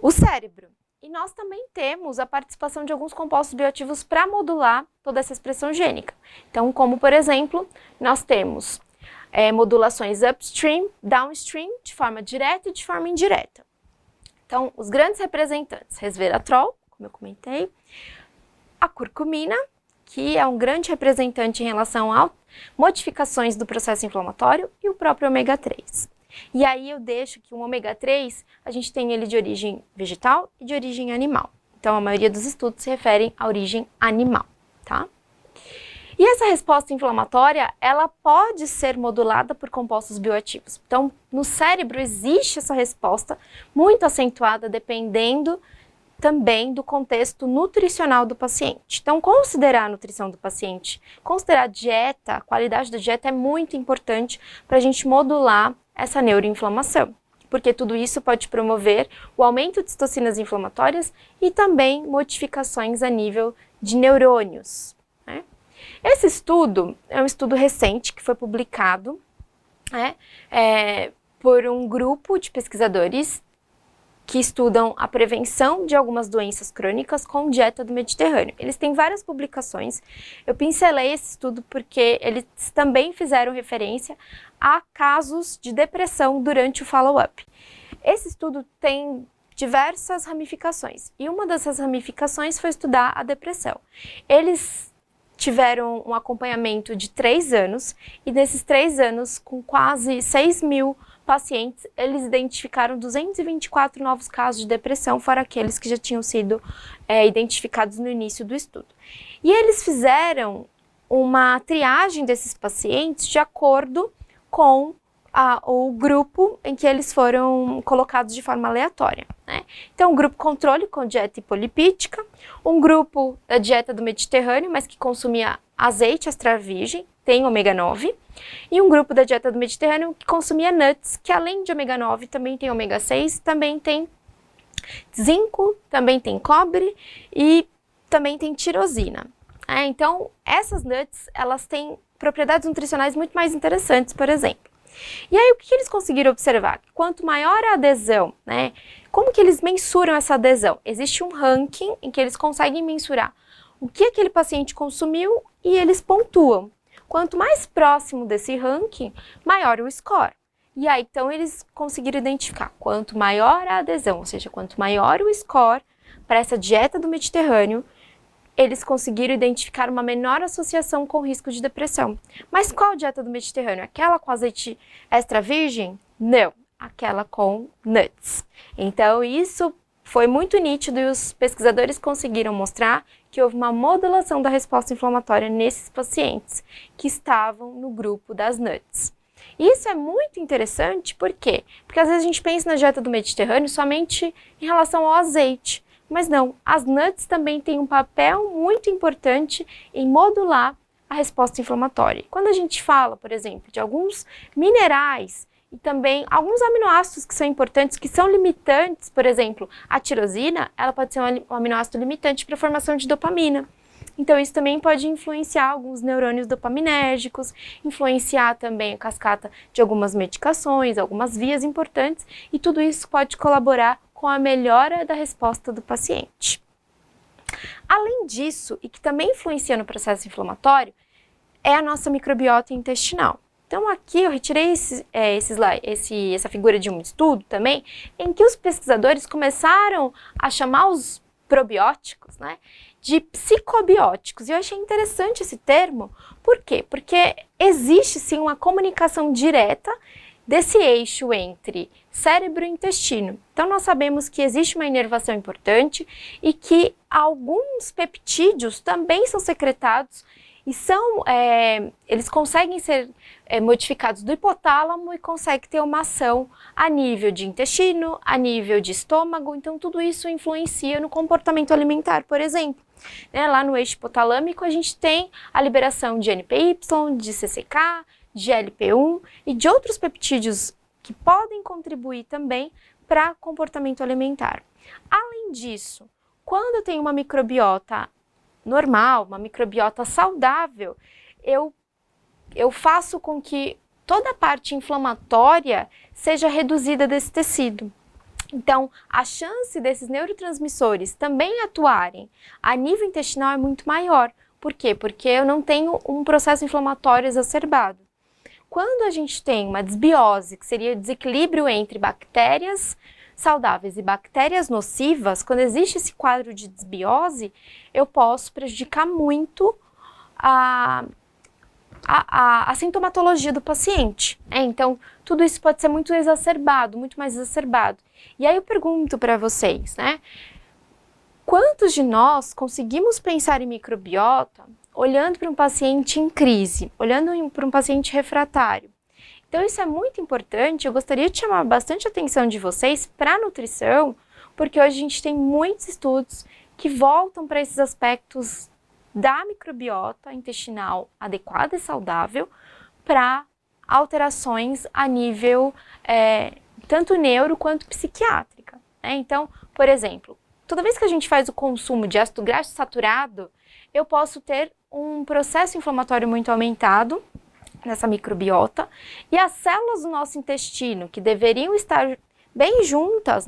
o cérebro. E nós também temos a participação de alguns compostos bioativos para modular toda essa expressão gênica. Então, como por exemplo, nós temos modulações upstream, downstream, de forma direta e de forma indireta. Então, os grandes representantes, resveratrol, como eu comentei, a curcumina, que é um grande representante em relação a modificações do processo inflamatório, e o próprio ômega 3. E aí eu deixo que o ômega 3, a gente tem ele de origem vegetal e de origem animal. Então, a maioria dos estudos se referem à origem animal, tá? E essa resposta inflamatória, ela pode ser modulada por compostos bioativos. Então, no cérebro existe essa resposta muito acentuada, dependendo também do contexto nutricional do paciente. Então, considerar a nutrição do paciente, considerar a dieta, a qualidade da dieta é muito importante para a gente modular essa neuroinflamação, porque tudo isso pode promover o aumento de citocinas inflamatórias e também modificações a nível de neurônios, né? Esse estudo é um estudo recente que foi publicado, né, por um grupo de pesquisadores que estudam a prevenção de algumas doenças crônicas com dieta do Mediterrâneo. Eles têm várias publicações. Eu pincelei esse estudo porque eles também fizeram referência a casos de depressão durante o follow-up. Esse estudo tem diversas ramificações, e uma dessas ramificações foi estudar a depressão. Eles tiveram um acompanhamento de 3 anos, e nesses 3 anos, com quase 6.000 pacientes, eles identificaram 224 novos casos de depressão, fora aqueles que já tinham sido identificados no início do estudo. E eles fizeram uma triagem desses pacientes de acordo com o grupo em que eles foram colocados de forma aleatória, né? Então, um grupo controle com dieta hipolipídica, um grupo da dieta do Mediterrâneo, mas que consumia azeite extra virgem, tem ômega 9, e um grupo da dieta do Mediterrâneo que consumia nuts, que além de ômega 9 também tem ômega 6, também tem zinco, também tem cobre e também tem tirosina. Então, essas nuts, elas têm propriedades nutricionais muito mais interessantes, por exemplo. E aí, o que eles conseguiram observar? Quanto maior a adesão, né? Como que eles mensuram essa adesão? Existe um ranking em que eles conseguem mensurar o que aquele paciente consumiu e eles pontuam. Quanto mais próximo desse ranking, maior o score. E aí, então, eles conseguiram identificar quanto maior a adesão, ou seja, quanto maior o score para essa dieta do Mediterrâneo, eles conseguiram identificar uma menor associação com o risco de depressão. Mas qual dieta do Mediterrâneo? Aquela com azeite extra virgem? Não, aquela com nuts. Então, isso foi muito nítido e os pesquisadores conseguiram mostrar que houve uma modulação da resposta inflamatória nesses pacientes que estavam no grupo das nuts. Isso é muito interessante, por quê? Porque às vezes a gente pensa na dieta do Mediterrâneo somente em relação ao azeite, mas não, as nuts também têm um papel muito importante em modular a resposta inflamatória. Quando a gente fala, por exemplo, de alguns minerais e também alguns aminoácidos que são importantes, que são limitantes, por exemplo, a tirosina, ela pode ser um aminoácido limitante para a formação de dopamina. Então, isso também pode influenciar alguns neurônios dopaminérgicos, influenciar também a cascata de algumas medicações, algumas vias importantes, e tudo isso pode colaborar com a melhora da resposta do paciente. Além disso, e que também influencia no processo inflamatório, é a nossa microbiota intestinal. Então, aqui eu retirei essa figura de um estudo também, em que os pesquisadores começaram a chamar os probióticos, né, de psicobióticos. E eu achei interessante esse termo. Por quê? Porque existe sim uma comunicação direta desse eixo entre cérebro e intestino. Então, nós sabemos que existe uma inervação importante e que alguns peptídeos também são secretados e eles conseguem ser modificados do hipotálamo e conseguem ter uma ação a nível de intestino, a nível de estômago, então tudo isso influencia no comportamento alimentar, por exemplo. Lá no eixo hipotalâmico a gente tem a liberação de NPY, de CCK, de LP1 e de outros peptídeos que podem contribuir também para comportamento alimentar. Além disso, quando eu tenho uma microbiota normal, uma microbiota saudável, eu faço com que toda a parte inflamatória seja reduzida desse tecido. Então, a chance desses neurotransmissores também atuarem a nível intestinal é muito maior. Por quê? Porque eu não tenho um processo inflamatório exacerbado. Quando a gente tem uma desbiose, que seria o desequilíbrio entre bactérias saudáveis e bactérias nocivas, quando existe esse quadro de desbiose, eu posso prejudicar muito a sintomatologia do paciente. Então, tudo isso pode ser muito exacerbado, muito mais exacerbado. E aí eu pergunto para vocês, quantos de nós conseguimos pensar em microbiota olhando para um paciente em crise, olhando para um paciente refratário? Então isso é muito importante, eu gostaria de chamar bastante a atenção de vocês para a nutrição, porque hoje a gente tem muitos estudos que voltam para esses aspectos da microbiota intestinal adequada e saudável para alterações a nível tanto neuro quanto psiquiátrica. Então, por exemplo, toda vez que a gente faz o consumo de ácido graxo saturado, eu posso ter um processo inflamatório muito aumentado nessa microbiota, e as células do nosso intestino, que deveriam estar bem juntas,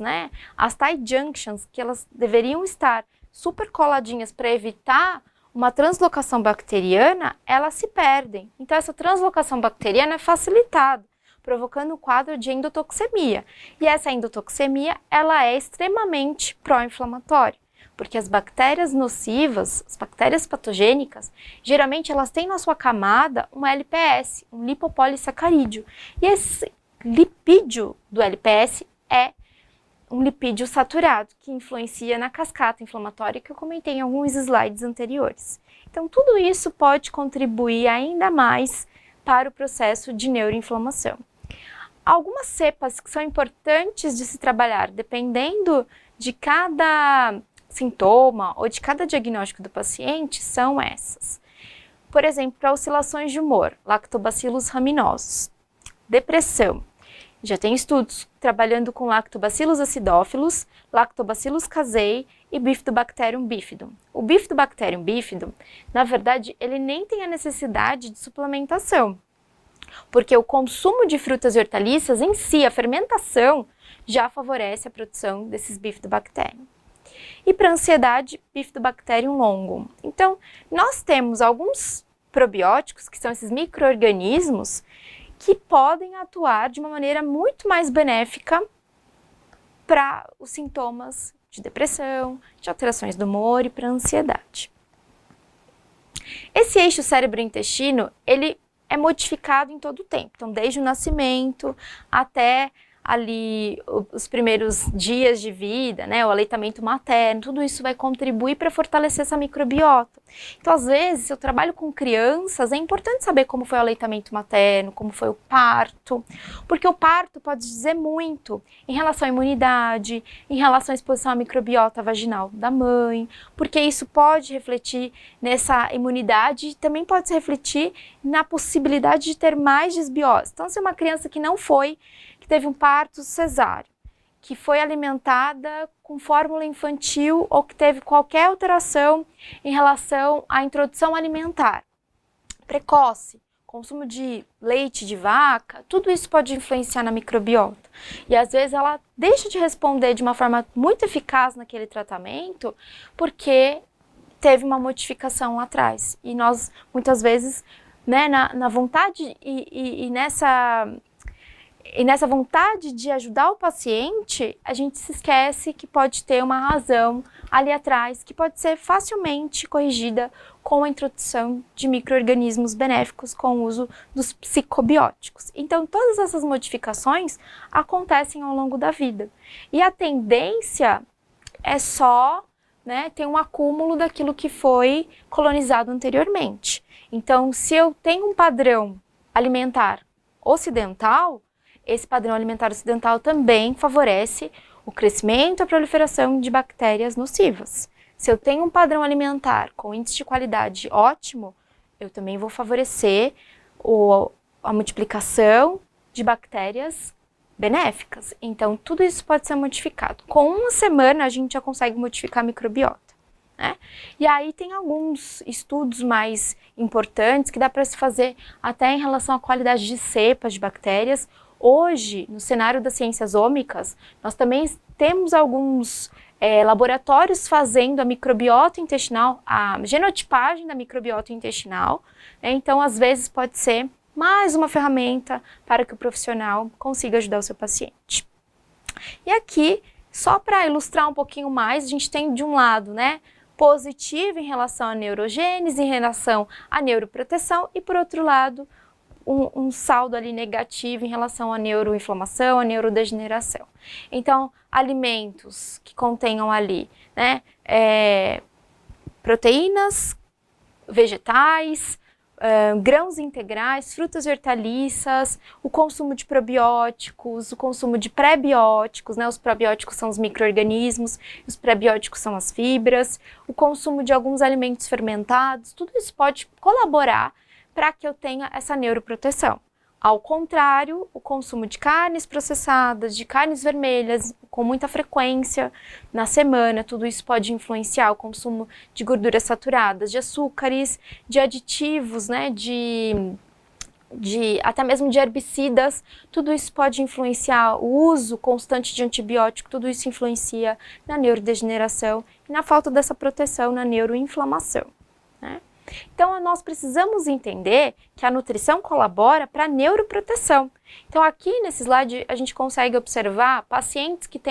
as tight junctions, que elas deveriam estar super coladinhas para evitar uma translocação bacteriana, elas se perdem. Então essa translocação bacteriana é facilitada, provocando um quadro de endotoxemia. E essa endotoxemia, ela é extremamente pró-inflamatória, porque as bactérias nocivas, as bactérias patogênicas, geralmente elas têm na sua camada um LPS, um lipopolissacarídeo. E esse lipídio do LPS é um lipídio saturado, que influencia na cascata inflamatória que eu comentei em alguns slides anteriores. Então, tudo isso pode contribuir ainda mais para o processo de neuroinflamação. Algumas cepas que são importantes de se trabalhar, dependendo de cada sintoma ou de cada diagnóstico do paciente, são essas. Por exemplo, para oscilações de humor, lactobacillus raminosos. Depressão. Já tem estudos trabalhando com lactobacillus acidófilos, lactobacillus casei e bifidobacterium bifidum. O bifidobacterium bifidum, na verdade, ele nem tem a necessidade de suplementação, porque o consumo de frutas e hortaliças em si, a fermentação, já favorece a produção desses bifidobacterium. E para ansiedade, bifidobacterium longum. Então, nós temos alguns probióticos, que são esses micro-organismos, que podem atuar de uma maneira muito mais benéfica para os sintomas de depressão, de alterações do humor e para ansiedade. Esse eixo cérebro-intestino, ele é modificado em todo o tempo. Então, desde o nascimento até ali os primeiros dias de vida, o aleitamento materno, tudo isso vai contribuir para fortalecer essa microbiota. Então, às vezes, se eu trabalho com crianças, é importante saber como foi o aleitamento materno, como foi o parto, porque o parto pode dizer muito em relação à imunidade, em relação à exposição à microbiota vaginal da mãe, porque isso pode refletir nessa imunidade e também pode se refletir na possibilidade de ter mais desbiose. Então, se é uma criança que teve um parto cesáreo, que foi alimentada com fórmula infantil ou que teve qualquer alteração em relação à introdução alimentar precoce, consumo de leite de vaca, tudo isso pode influenciar na microbiota. E às vezes ela deixa de responder de uma forma muito eficaz naquele tratamento porque teve uma modificação lá atrás. E nós, muitas vezes, na vontade e nessa vontade de ajudar o paciente, a gente se esquece que pode ter uma razão ali atrás, que pode ser facilmente corrigida com a introdução de micro-organismos benéficos com o uso dos psicobióticos. Então, todas essas modificações acontecem ao longo da vida. E a tendência é só né, tem um acúmulo daquilo que foi colonizado anteriormente. Então, se eu tenho um padrão alimentar ocidental, esse padrão alimentar ocidental também favorece o crescimento e a proliferação de bactérias nocivas. Se eu tenho um padrão alimentar com índice de qualidade ótimo, eu também vou favorecer a multiplicação de bactérias benéficas. Então, tudo isso pode ser modificado. Com uma semana, a gente já consegue modificar a microbiota, né? E aí tem alguns estudos mais importantes que dá para se fazer até em relação à qualidade de cepas de bactérias. Hoje, no cenário das ciências ômicas, nós também temos alguns laboratórios fazendo a microbiota intestinal, a genotipagem da microbiota intestinal, né? Então, às vezes, pode ser mais uma ferramenta para que o profissional consiga ajudar o seu paciente. E aqui, só para ilustrar um pouquinho mais, a gente tem de um lado, né, positivo em relação à neurogênese, em relação à neuroproteção, e por outro lado, um saldo ali negativo em relação à neuroinflamação, à neurodegeneração. Então, alimentos que contenham ali, né, proteínas, vegetais, grãos integrais, frutas e hortaliças, o consumo de probióticos, o consumo de pré-bióticos, né? Os probióticos são os micro-organismos, os pré-bióticos são as fibras, o consumo de alguns alimentos fermentados, tudo isso pode colaborar para que eu tenha essa neuroproteção. Ao contrário, o consumo de carnes processadas, de carnes vermelhas, com muita frequência na semana, tudo isso pode influenciar o consumo de gorduras saturadas, de açúcares, de aditivos, né, até mesmo de herbicidas, tudo isso pode influenciar o uso constante de antibiótico, tudo isso influencia na neurodegeneração e na falta dessa proteção, na neuroinflamação, né? Então, nós precisamos entender que a nutrição colabora para a neuroproteção. Então, aqui nesse slide, a gente consegue observar pacientes que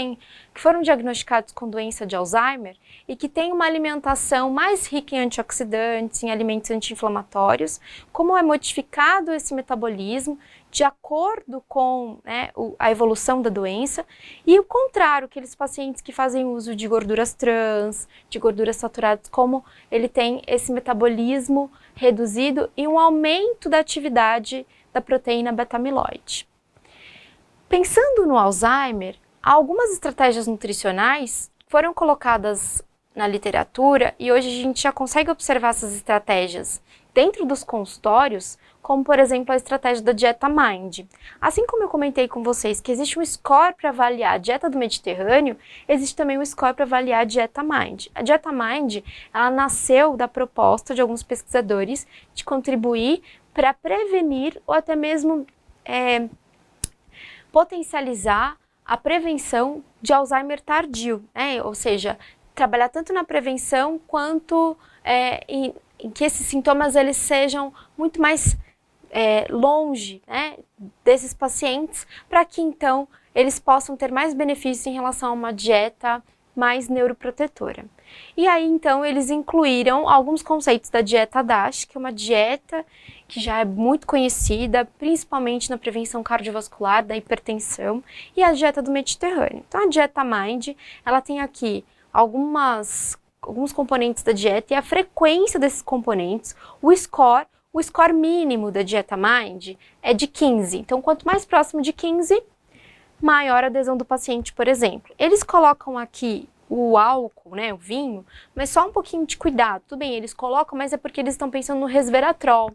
foram diagnosticados com doença de Alzheimer e que têm uma alimentação mais rica em antioxidantes, em alimentos anti-inflamatórios, como é modificado esse metabolismo de acordo com, né, a evolução da doença, e o contrário, aqueles pacientes que fazem uso de gorduras trans, de gorduras saturadas, como ele tem esse metabolismo reduzido e um aumento da atividade da proteína beta-amiloide. Pensando no Alzheimer, algumas estratégias nutricionais foram colocadas na literatura e hoje a gente já consegue observar essas estratégias dentro dos consultórios, como por exemplo a estratégia da dieta Mind. Assim como eu comentei com vocês que existe um score para avaliar a dieta do Mediterrâneo, existe também um score para avaliar a dieta Mind. A dieta Mind, ela nasceu da proposta de alguns pesquisadores de contribuir para prevenir ou até mesmo potencializar a prevenção de Alzheimer tardio, né? Ou seja, trabalhar tanto na prevenção quanto em que esses sintomas eles sejam muito mais longe, né, desses pacientes, para que então eles possam ter mais benefícios em relação a uma dieta mais neuroprotetora. E aí então eles incluíram alguns conceitos da dieta DASH, que é uma dieta que já é muito conhecida, principalmente na prevenção cardiovascular, da hipertensão, e a dieta do Mediterrâneo. Então a dieta Mind, ela tem aqui alguns componentes da dieta e a frequência desses componentes, o score mínimo da dieta Mind é de 15. Então, quanto mais próximo de 15, maior a adesão do paciente, por exemplo. Eles colocam aqui o álcool, né, o vinho, mas só um pouquinho de cuidado. Tudo bem, eles colocam, mas é porque eles estão pensando no resveratrol,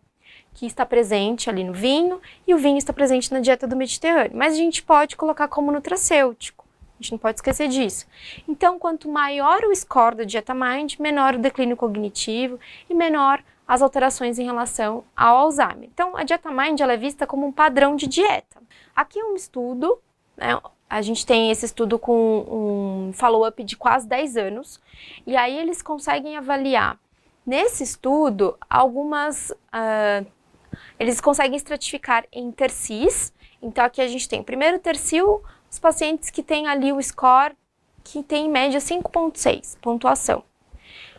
que está presente ali no vinho, e o vinho está presente na dieta do Mediterrâneo. Mas a gente pode colocar como nutracêutico. A gente não pode esquecer disso. Então, quanto maior o score da dieta Mind, menor o declínio cognitivo e menor as alterações em relação ao Alzheimer. Então, a dieta Mind ela é vista como um padrão de dieta. Aqui é um estudo, né? A gente tem esse estudo com um follow-up de quase 10 anos, e aí eles conseguem avaliar, nesse estudo, eles conseguem estratificar em tercis. Então, aqui a gente tem o primeiro tercio, os pacientes que têm ali o score que tem em média 5,6 pontuação.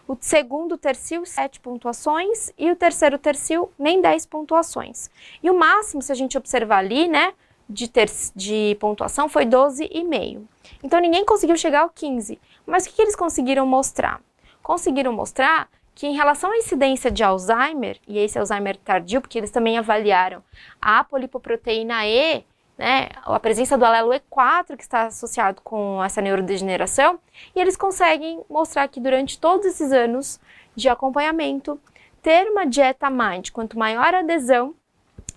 O segundo tercio, 7 pontuações, e o terceiro tercio, nem 10 pontuações. E o máximo, se a gente observar ali, né, de pontuação foi 12,5. Então ninguém conseguiu chegar ao 15. Mas o que eles conseguiram mostrar? conseguiram mostrar que em relação à incidência de Alzheimer, e esse Alzheimer tardio, porque eles também avaliaram a polipoproteína E, né, a presença do alelo E4 que está associado com essa neurodegeneração, e eles conseguem mostrar que durante todos esses anos de acompanhamento, ter uma dieta MIND, quanto maior a adesão,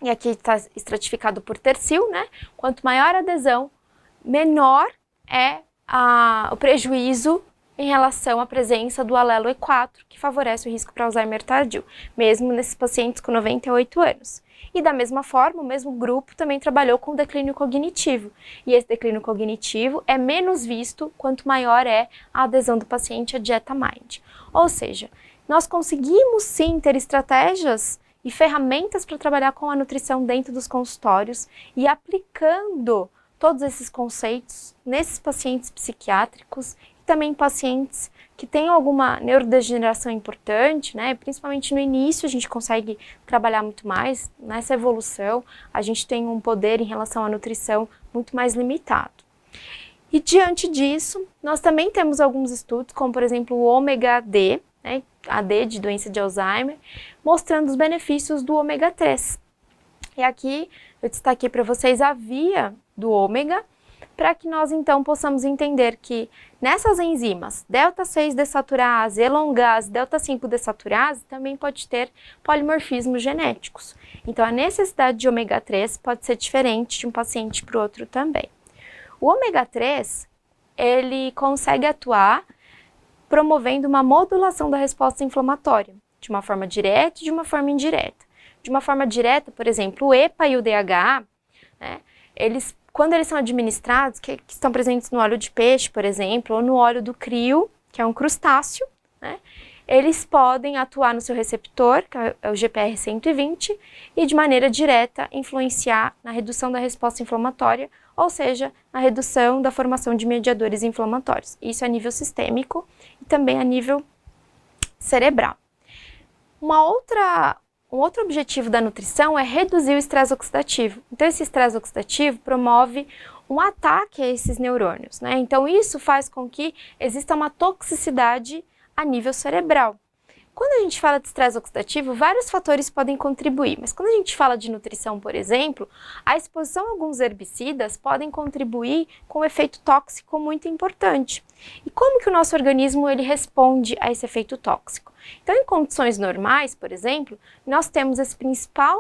e aqui está estratificado por tercil, né, quanto maior a adesão, menor é o prejuízo em relação à presença do alelo E4, que favorece o risco para Alzheimer tardio, mesmo nesses pacientes com 98 anos. E da mesma forma, o mesmo grupo também trabalhou com declínio cognitivo. E esse declínio cognitivo é menos visto quanto maior é a adesão do paciente à dieta MIND. Ou seja, nós conseguimos sim ter estratégias e ferramentas para trabalhar com a nutrição dentro dos consultórios e aplicando todos esses conceitos nesses pacientes psiquiátricos e também pacientes que têm alguma neurodegeneração importante, né? Principalmente no início a gente consegue trabalhar muito mais, nessa evolução a gente tem um poder em relação à nutrição muito mais limitado. E diante disso, nós também temos alguns estudos, como por exemplo o ômega D, né? AD de doença de Alzheimer, mostrando os benefícios do ômega 3. E aqui eu destaquei para vocês a via do ômega, para que nós então possamos entender que nessas enzimas delta 6 desaturase, elongase, delta 5 desaturase também pode ter polimorfismos genéticos. Então a necessidade de ômega 3 pode ser diferente de um paciente para o outro também. O ômega 3, ele consegue atuar promovendo uma modulação da resposta inflamatória, de uma forma direta e de uma forma indireta. De uma forma direta, por exemplo, o EPA e o DHA, né, quando eles são administrados, que estão presentes no óleo de peixe, por exemplo, ou no óleo do crio, que é um crustáceo, né, eles podem atuar no seu receptor, que é o GPR120, e de maneira direta influenciar na redução da resposta inflamatória, ou seja, na redução da formação de mediadores inflamatórios. Isso a nível sistêmico e também a nível cerebral. Um outro objetivo da nutrição é reduzir o estresse oxidativo. Então, esse estresse oxidativo promove um ataque a esses neurônios, né? Então, isso faz com que exista uma toxicidade a nível cerebral. Quando a gente fala de estresse oxidativo, vários fatores podem contribuir, mas quando a gente fala de nutrição, por exemplo, a exposição a alguns herbicidas podem contribuir com um efeito tóxico muito importante. E como que o nosso organismo ele responde a esse efeito tóxico? Então, em condições normais, por exemplo, nós temos esse principal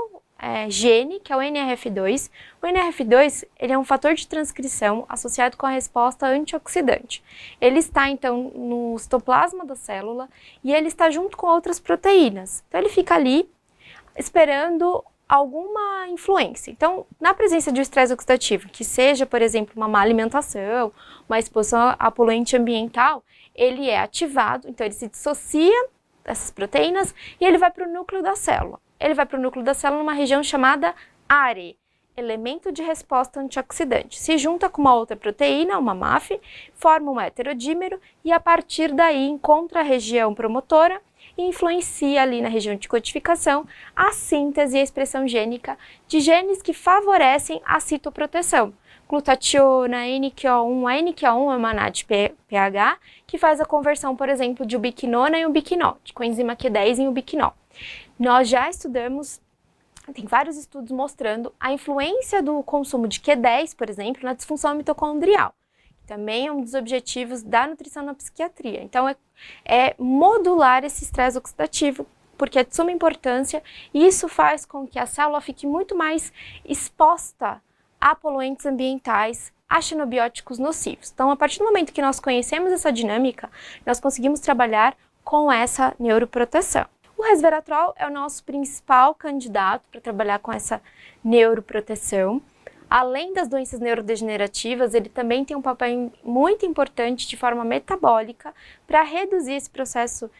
gene, que é o NRF2. O NRF2 ele é um fator de transcrição associado com a resposta antioxidante. Ele está, então, no citoplasma da célula e ele está junto com outras proteínas. Então, ele fica ali esperando alguma influência. Então, na presença de um estresse oxidativo, que seja, por exemplo, uma má alimentação, uma exposição a poluente ambiental, ele é ativado, então ele se dissocia dessas proteínas e ele vai para o núcleo da célula. Ele vai para o núcleo da célula numa região chamada ARE, elemento de resposta antioxidante. Se junta com uma outra proteína, uma MAF, forma um heterodímero e a partir daí encontra a região promotora e influencia ali na região de codificação a síntese e a expressão gênica de genes que favorecem a citoproteção. Glutationa, NQO1, a NQO1 é uma NADPH que faz a conversão, por exemplo, de ubiquinona em ubiquinol, de coenzima Q10 em ubiquinol. Nós já estudamos, tem vários estudos mostrando a influência do consumo de Q10, por exemplo, na disfunção mitocondrial. Também é um dos objetivos da nutrição na psiquiatria. Então, é modular esse estresse oxidativo, porque é de suma importância e isso faz com que a célula fique muito mais exposta a poluentes ambientais, a xenobióticos nocivos. Então, a partir do momento que nós conhecemos essa dinâmica, nós conseguimos trabalhar com essa neuroproteção. O resveratrol é o nosso principal candidato para trabalhar com essa neuroproteção. Além das doenças neurodegenerativas, ele também tem um papel muito importante de forma metabólica para reduzir esse processo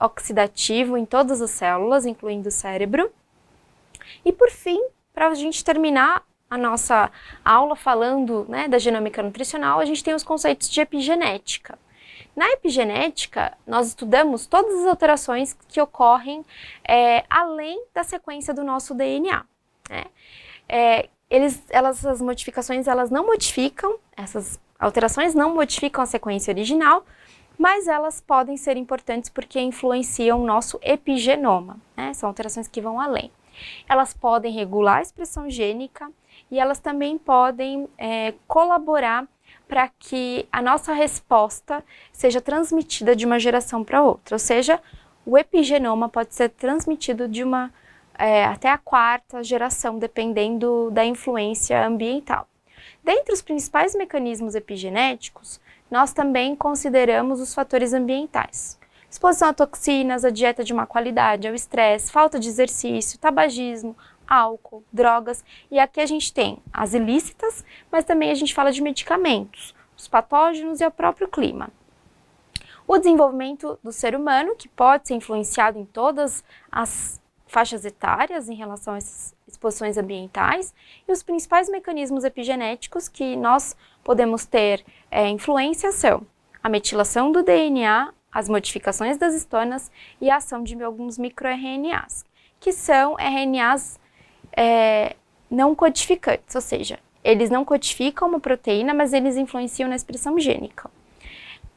oxidativo em todas as células, incluindo o cérebro. E por fim, para a gente terminar a nossa aula falando, né, da genômica nutricional, a gente tem os conceitos de epigenética. Na epigenética, nós estudamos todas as alterações que ocorrem além da sequência do nosso DNA. Né? Essas modificações, elas não modificam, essas alterações não modificam a sequência original, mas elas podem ser importantes porque influenciam o nosso epigenoma, né? São alterações que vão além. Elas podem regular a expressão gênica e elas também podem colaborar para que a nossa resposta seja transmitida de uma geração para outra, ou seja, o epigenoma pode ser transmitido de uma até a quarta geração, dependendo da influência ambiental. Dentre os principais mecanismos epigenéticos, nós também consideramos os fatores ambientais. Exposição a toxinas, a dieta de má qualidade, ao estresse, falta de exercício, tabagismo, álcool, drogas, e aqui a gente tem as ilícitas, mas também a gente fala de medicamentos, os patógenos e o próprio clima. O desenvolvimento do ser humano, que pode ser influenciado em todas as faixas etárias em relação a essas exposições ambientais, e os principais mecanismos epigenéticos que nós podemos ter influência são a metilação do DNA, as modificações das histonas e a ação de alguns microRNAs, que são RNAs não codificantes, ou seja, eles não codificam uma proteína, mas eles influenciam na expressão gênica.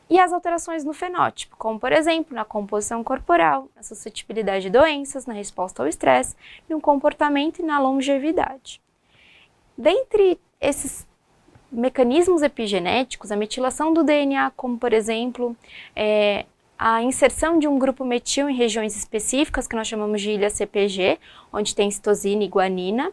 E as alterações no fenótipo, como por exemplo, na composição corporal, na suscetibilidade de doenças, na resposta ao estresse, no comportamento e na longevidade. Dentre esses mecanismos epigenéticos, a metilação do DNA, como por exemplo, a inserção de um grupo metil em regiões específicas, que nós chamamos de ilha CPG, onde tem citosina e guanina.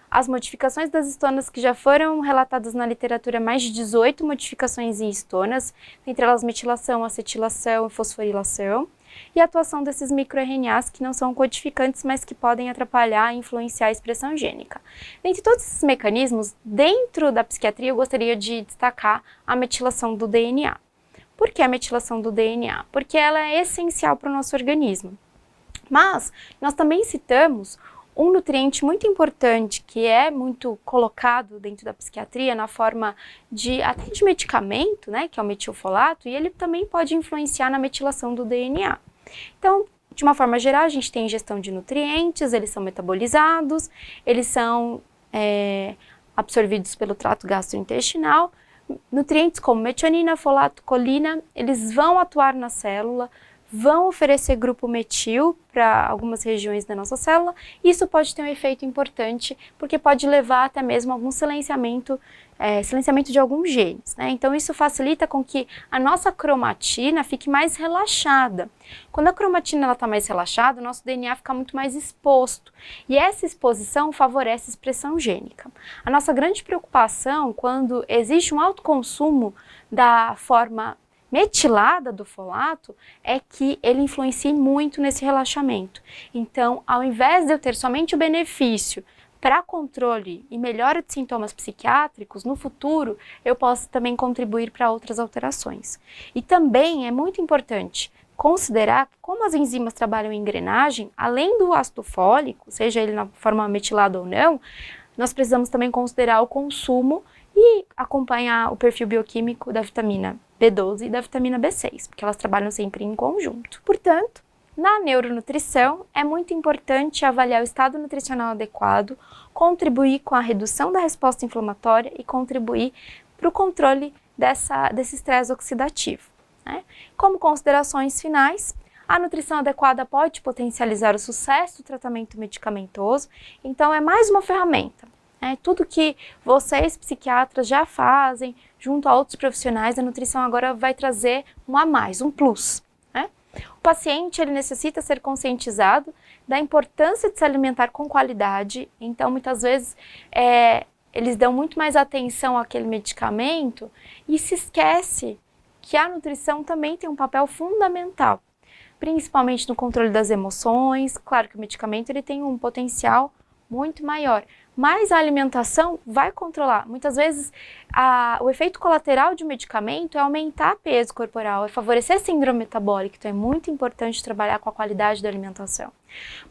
As modificações das histonas que já foram relatadas na literatura, mais de 18 modificações em histonas, entre elas metilação, acetilação e fosforilação, e a atuação desses microRNAs que não são codificantes, mas que podem atrapalhar e influenciar a expressão gênica. Dentre todos esses mecanismos, dentro da psiquiatria eu gostaria de destacar a metilação do DNA. Por que a metilação do DNA? Porque ela é essencial para o nosso organismo. Mas nós também citamos um nutriente muito importante que é muito colocado dentro da psiquiatria na forma até de medicamento, né, que é o metilfolato, e ele também pode influenciar na metilação do DNA. Então, de uma forma geral, a gente tem ingestão de nutrientes, eles são metabolizados, eles são absorvidos pelo trato gastrointestinal. Nutrientes como metionina, folato, colina, eles vão atuar na célula, vão oferecer grupo metil para algumas regiões da nossa célula. Isso pode ter um efeito importante, porque pode levar até mesmo a algum silenciamento de alguns genes, né? Então isso facilita com que a nossa cromatina fique mais relaxada. Quando a cromatina está mais relaxada, o nosso DNA fica muito mais exposto, e essa exposição favorece a expressão gênica. A nossa grande preocupação quando existe um alto consumo da forma metilada do folato é que ele influencia muito nesse relaxamento. Então, ao invés de eu ter somente o benefício para controle e melhora de sintomas psiquiátricos, no futuro eu posso também contribuir para outras alterações. E também é muito importante considerar que, como as enzimas trabalham em engrenagem, além do ácido fólico, seja ele na forma metilada ou não, nós precisamos também considerar o consumo e acompanhar o perfil bioquímico da vitamina B12 e da vitamina B6, porque elas trabalham sempre em conjunto. Portanto, na neuronutrição, é muito importante avaliar o estado nutricional adequado, contribuir com a redução da resposta inflamatória e contribuir para o controle desse estresse oxidativo, né? Como considerações finais, a nutrição adequada pode potencializar o sucesso do tratamento medicamentoso, então é mais uma ferramenta. Tudo que vocês, psiquiatras, já fazem junto a outros profissionais, a nutrição agora vai trazer um a mais, um plus. O paciente ele necessita ser conscientizado da importância de se alimentar com qualidade, então muitas vezes eles dão muito mais atenção àquele medicamento e se esquece que a nutrição também tem um papel fundamental, principalmente no controle das emoções. Claro que o medicamento ele tem um potencial muito maior, mas a alimentação vai controlar. Muitas vezes o efeito colateral de um medicamento é aumentar peso corporal, é favorecer síndrome metabólica, então é muito importante trabalhar com a qualidade da alimentação.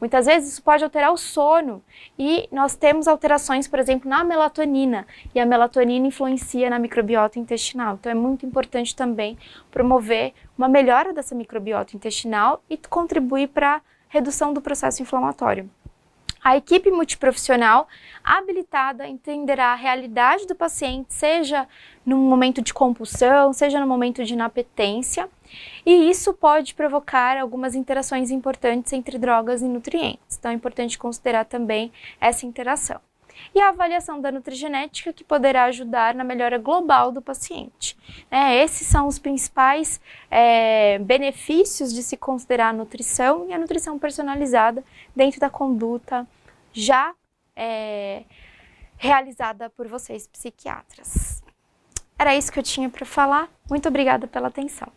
Muitas vezes isso pode alterar o sono e nós temos alterações, por exemplo, na melatonina, e a melatonina influencia na microbiota intestinal, então é muito importante também promover uma melhora dessa microbiota intestinal e contribuir para a redução do processo inflamatório. A equipe multiprofissional habilitada entenderá a realidade do paciente, seja no momento de compulsão, seja no momento de inapetência, e isso pode provocar algumas interações importantes entre drogas e nutrientes. Então é importante considerar também essa interação. E a avaliação da nutrigenética, que poderá ajudar na melhora global do paciente. Esses são os principais benefícios de se considerar a nutrição e a nutrição personalizada dentro da conduta já realizada por vocês, psiquiatras. Era isso que eu tinha para falar. Muito obrigada pela atenção.